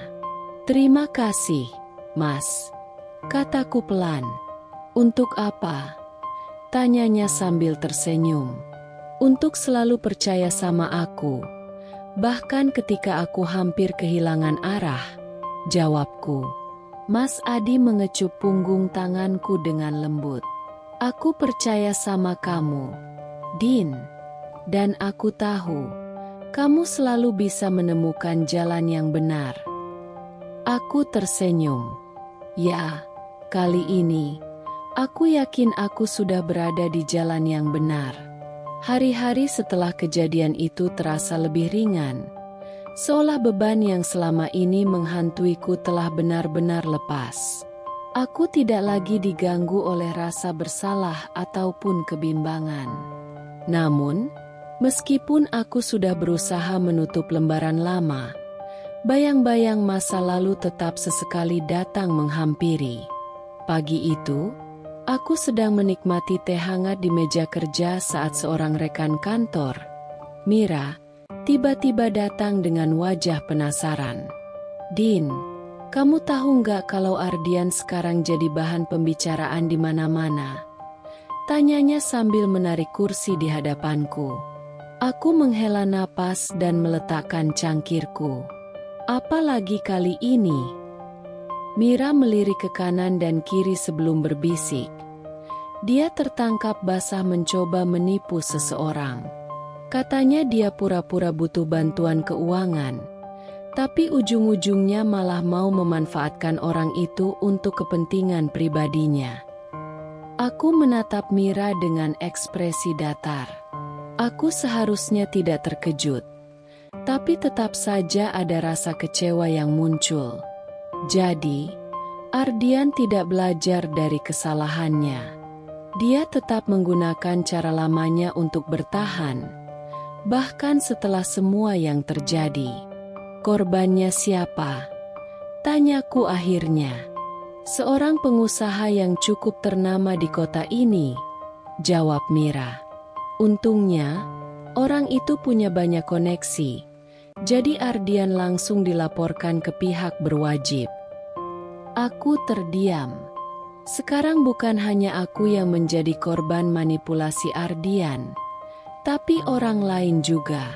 "Terima kasih, Mas," kataku pelan. "Untuk apa?" tanyanya sambil tersenyum. "Untuk selalu percaya sama aku, bahkan ketika aku hampir kehilangan arah," jawabku. Mas Adi mengecup punggung tanganku dengan lembut. "Aku percaya sama kamu, Din. Dan aku tahu, kamu selalu bisa menemukan jalan yang benar." Aku tersenyum. Ya, kali ini, aku yakin aku sudah berada di jalan yang benar. Hari-hari setelah kejadian itu terasa lebih ringan, seolah beban yang selama ini menghantuiku telah benar-benar lepas. Aku tidak lagi diganggu oleh rasa bersalah ataupun kebimbangan. Namun, meskipun aku sudah berusaha menutup lembaran lama, bayang-bayang masa lalu tetap sesekali datang menghampiri. Pagi itu, aku sedang menikmati teh hangat di meja kerja saat seorang rekan kantor, Mira, tiba-tiba datang dengan wajah penasaran. "Din, kamu tahu nggak kalau Ardian sekarang jadi bahan pembicaraan di mana-mana?" tanyanya sambil menarik kursi di hadapanku. Aku menghela napas dan meletakkan cangkirku. "Apalagi kali ini?" Mira melirik ke kanan dan kiri sebelum berbisik. Dia tertangkap basah mencoba menipu seseorang. Katanya dia pura-pura butuh bantuan keuangan, tapi ujung-ujungnya malah mau memanfaatkan orang itu untuk kepentingan pribadinya. Aku menatap Mira dengan ekspresi datar. Aku seharusnya tidak terkejut, tapi tetap saja ada rasa kecewa yang muncul. Jadi, Ardian tidak belajar dari kesalahannya. Dia tetap menggunakan cara lamanya untuk bertahan, bahkan setelah semua yang terjadi. "Korbannya siapa?" tanyaku akhirnya. "Seorang pengusaha yang cukup ternama di kota ini," jawab Mira. "Untungnya, orang itu punya banyak koneksi, jadi Ardian langsung dilaporkan ke pihak berwajib." Aku terdiam. Sekarang bukan hanya aku yang menjadi korban manipulasi Ardian, tapi orang lain juga.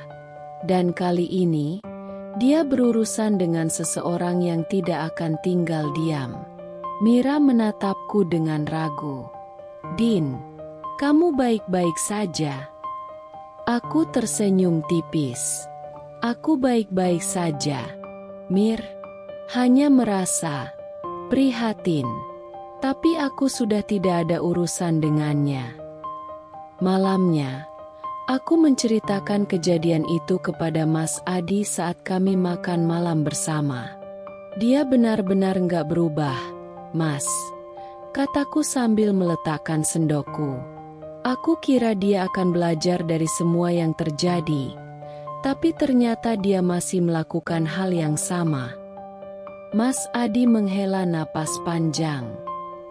Dan kali ini, dia berurusan dengan seseorang yang tidak akan tinggal diam. Mira menatapku dengan ragu. "Din, kamu baik-baik saja?" Aku tersenyum tipis. "Aku baik-baik saja, Mir. Hanya merasa prihatin, tapi aku sudah tidak ada urusan dengannya." Malamnya, aku menceritakan kejadian itu kepada Mas Adi saat kami makan malam bersama. "Dia benar-benar nggak berubah, Mas," kataku sambil meletakkan sendokku. "Aku kira dia akan belajar dari semua yang terjadi, tapi ternyata dia masih melakukan hal yang sama." Mas Adi menghela napas panjang.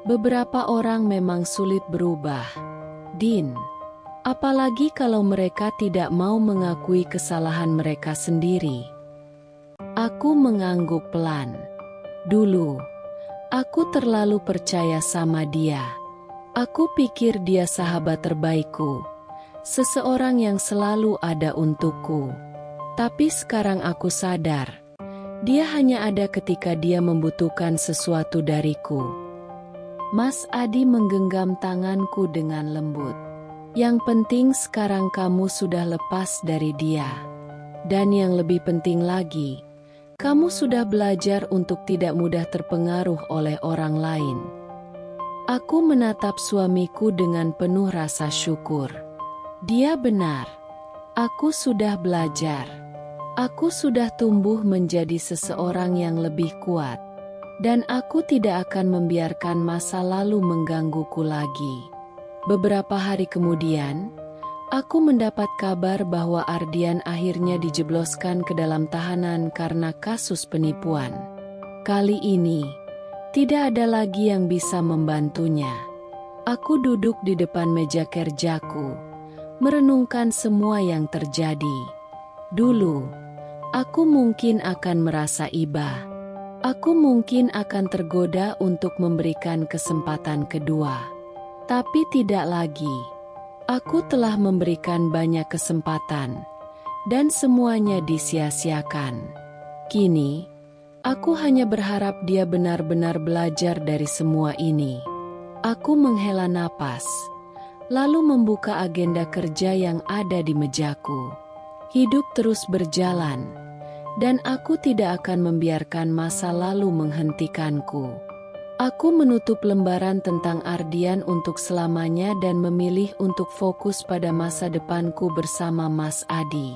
"Beberapa orang memang sulit berubah, Din. Apalagi kalau mereka tidak mau mengakui kesalahan mereka sendiri." Aku mengangguk pelan. Dulu, aku terlalu percaya sama dia. Aku pikir dia sahabat terbaikku, seseorang yang selalu ada untukku. Tapi sekarang aku sadar, dia hanya ada ketika dia membutuhkan sesuatu dariku. Mas Adi menggenggam tanganku dengan lembut. Yang penting sekarang kamu sudah lepas dari dia. Dan yang lebih penting lagi, kamu sudah belajar untuk tidak mudah terpengaruh oleh orang lain. Aku menatap suamiku dengan penuh rasa syukur. Dia benar. Aku sudah belajar. Aku sudah tumbuh menjadi seseorang yang lebih kuat. Dan aku tidak akan membiarkan masa lalu menggangguku lagi. Beberapa hari kemudian, aku mendapat kabar bahwa Ardian akhirnya dijebloskan ke dalam tahanan karena kasus penipuan. Kali ini, tidak ada lagi yang bisa membantunya. Aku duduk di depan meja kerjaku, merenungkan semua yang terjadi. Dulu, aku mungkin akan merasa iba. Aku mungkin akan tergoda untuk memberikan kesempatan kedua. Tapi tidak lagi. Aku telah memberikan banyak kesempatan, dan semuanya disia-siakan. Kini, aku hanya berharap dia benar-benar belajar dari semua ini. Aku menghela napas, lalu membuka agenda kerja yang ada di mejaku. Hidup terus berjalan, dan aku tidak akan membiarkan masa lalu menghentikanku. Aku menutup lembaran tentang Ardian untuk selamanya dan memilih untuk fokus pada masa depanku bersama Mas Adi.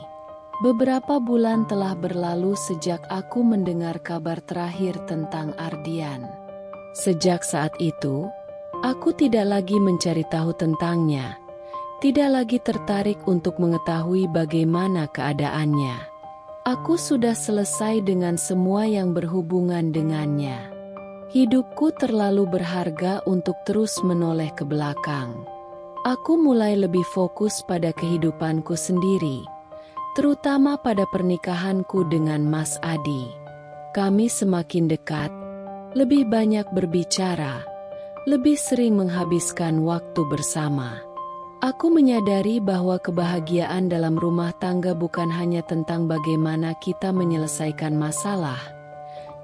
Beberapa bulan telah berlalu sejak aku mendengar kabar terakhir tentang Ardian. Sejak saat itu, aku tidak lagi mencari tahu tentangnya, tidak lagi tertarik untuk mengetahui bagaimana keadaannya. Aku sudah selesai dengan semua yang berhubungan dengannya. Hidupku terlalu berharga untuk terus menoleh ke belakang. Aku mulai lebih fokus pada kehidupanku sendiri, terutama pada pernikahanku dengan Mas Adi. Kami semakin dekat, lebih banyak berbicara, lebih sering menghabiskan waktu bersama. Aku menyadari bahwa kebahagiaan dalam rumah tangga bukan hanya tentang bagaimana kita menyelesaikan masalah,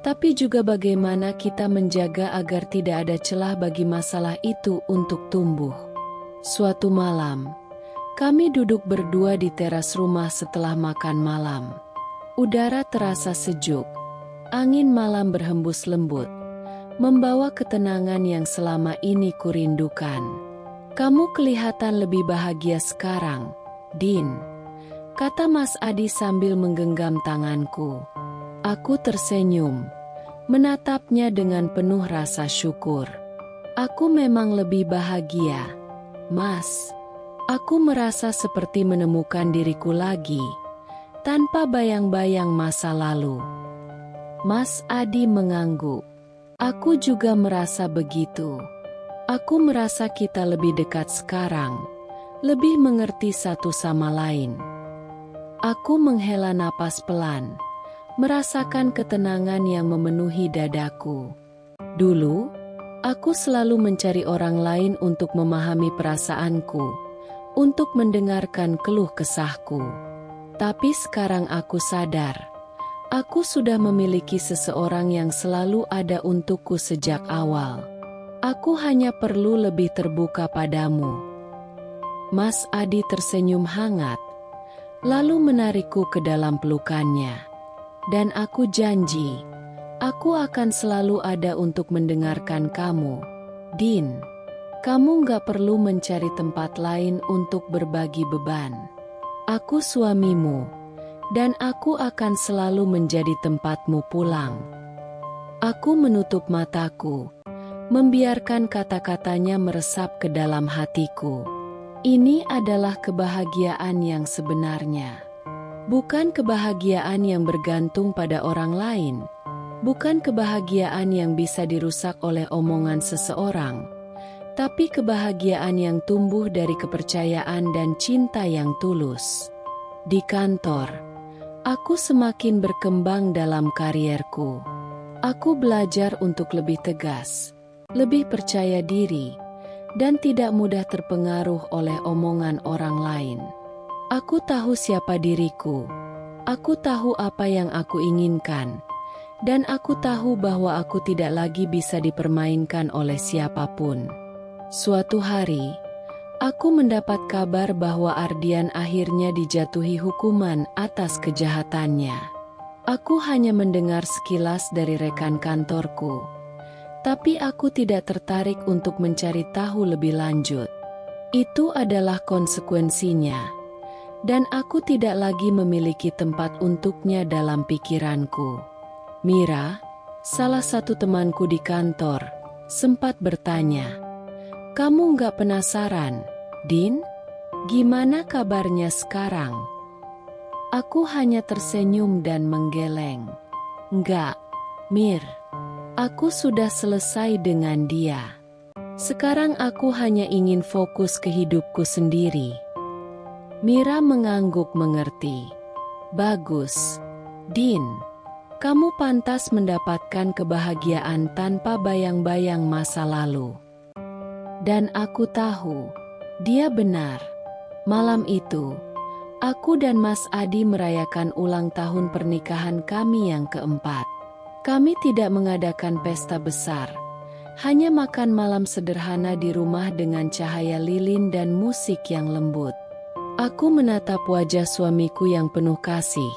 tapi juga bagaimana kita menjaga agar tidak ada celah bagi masalah itu untuk tumbuh. Suatu malam, kami duduk berdua di teras rumah setelah makan malam. Udara terasa sejuk, angin malam berhembus lembut, membawa ketenangan yang selama ini kurindukan. Kamu kelihatan lebih bahagia sekarang, Din, kata Mas Adi sambil menggenggam tanganku. Aku tersenyum, menatapnya dengan penuh rasa syukur. Aku memang lebih bahagia, Mas. Aku merasa seperti menemukan diriku lagi, tanpa bayang-bayang masa lalu. Mas Adi mengangguk. Aku juga merasa begitu. Aku merasa kita lebih dekat sekarang, lebih mengerti satu sama lain. Aku menghela napas pelan, merasakan ketenangan yang memenuhi dadaku. Dulu, aku selalu mencari orang lain untuk memahami perasaanku, untuk mendengarkan keluh kesahku. Tapi sekarang aku sadar, aku sudah memiliki seseorang yang selalu ada untukku sejak awal. Aku hanya perlu lebih terbuka padamu. Mas Adi tersenyum hangat, lalu menarikku ke dalam pelukannya. Dan aku janji, aku akan selalu ada untuk mendengarkan kamu. Din, kamu gak perlu mencari tempat lain untuk berbagi beban. Aku suamimu, dan aku akan selalu menjadi tempatmu pulang. Aku menutup mataku, membiarkan kata-katanya meresap ke dalam hatiku. Ini adalah kebahagiaan yang sebenarnya. Bukan kebahagiaan yang bergantung pada orang lain. Bukan kebahagiaan yang bisa dirusak oleh omongan seseorang. Tapi kebahagiaan yang tumbuh dari kepercayaan dan cinta yang tulus. Di kantor, aku semakin berkembang dalam karierku. Aku belajar untuk lebih tegas, lebih percaya diri, dan tidak mudah terpengaruh oleh omongan orang lain. Aku tahu siapa diriku. Aku tahu apa yang aku inginkan. Dan aku tahu bahwa aku tidak lagi bisa dipermainkan oleh siapapun. Suatu hari, aku mendapat kabar bahwa Ardian akhirnya dijatuhi hukuman atas kejahatannya. Aku hanya mendengar sekilas dari rekan kantorku. Tapi aku tidak tertarik untuk mencari tahu lebih lanjut. Itu adalah konsekuensinya. Dan aku tidak lagi memiliki tempat untuknya dalam pikiranku. Mira, salah satu temanku di kantor, sempat bertanya, "Kamu nggak penasaran, Din? Gimana kabarnya sekarang?" Aku hanya tersenyum dan menggeleng. "Nggak, Mir. Aku sudah selesai dengan dia. Sekarang aku hanya ingin fokus ke hidupku sendiri." Mira mengangguk mengerti. "Bagus, Din. Kamu pantas mendapatkan kebahagiaan tanpa bayang-bayang masa lalu." Dan aku tahu, dia benar. Malam itu, aku dan Mas Adi merayakan ulang tahun pernikahan kami yang keempat. Kami tidak mengadakan pesta besar, hanya makan malam sederhana di rumah dengan cahaya lilin dan musik yang lembut. Aku menatap wajah suamiku yang penuh kasih,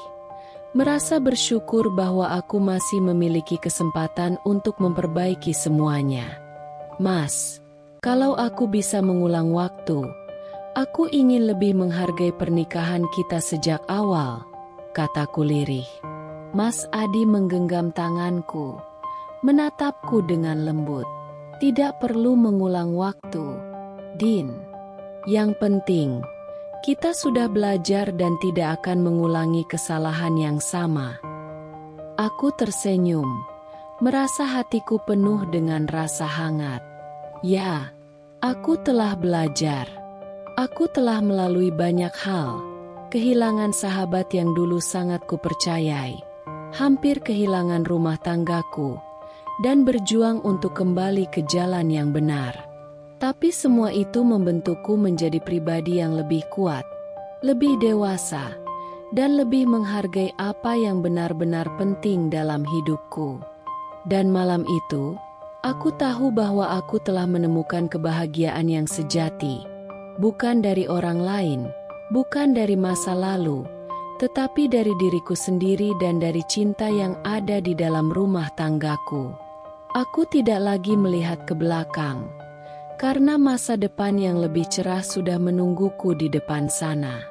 merasa bersyukur bahwa aku masih memiliki kesempatan untuk memperbaiki semuanya. "Mas, kalau aku bisa mengulang waktu, aku ingin lebih menghargai pernikahan kita sejak awal," kataku lirih. Mas Adi menggenggam tanganku, menatapku dengan lembut. "Tidak perlu mengulang waktu, Din. Yang penting, kita sudah belajar dan tidak akan mengulangi kesalahan yang sama." Aku tersenyum, merasa hatiku penuh dengan rasa hangat. Ya, aku telah belajar. Aku telah melalui banyak hal, kehilangan sahabat yang dulu sangat kupercayai, hampir kehilangan rumah tanggaku, dan berjuang untuk kembali ke jalan yang benar. Tapi semua itu membentukku menjadi pribadi yang lebih kuat, lebih dewasa, dan lebih menghargai apa yang benar-benar penting dalam hidupku. Dan malam itu, aku tahu bahwa aku telah menemukan kebahagiaan yang sejati, bukan dari orang lain, bukan dari masa lalu, tetapi dari diriku sendiri dan dari cinta yang ada di dalam rumah tanggaku. Aku tidak lagi melihat ke belakang, karena masa depan yang lebih cerah sudah menungguku di depan sana.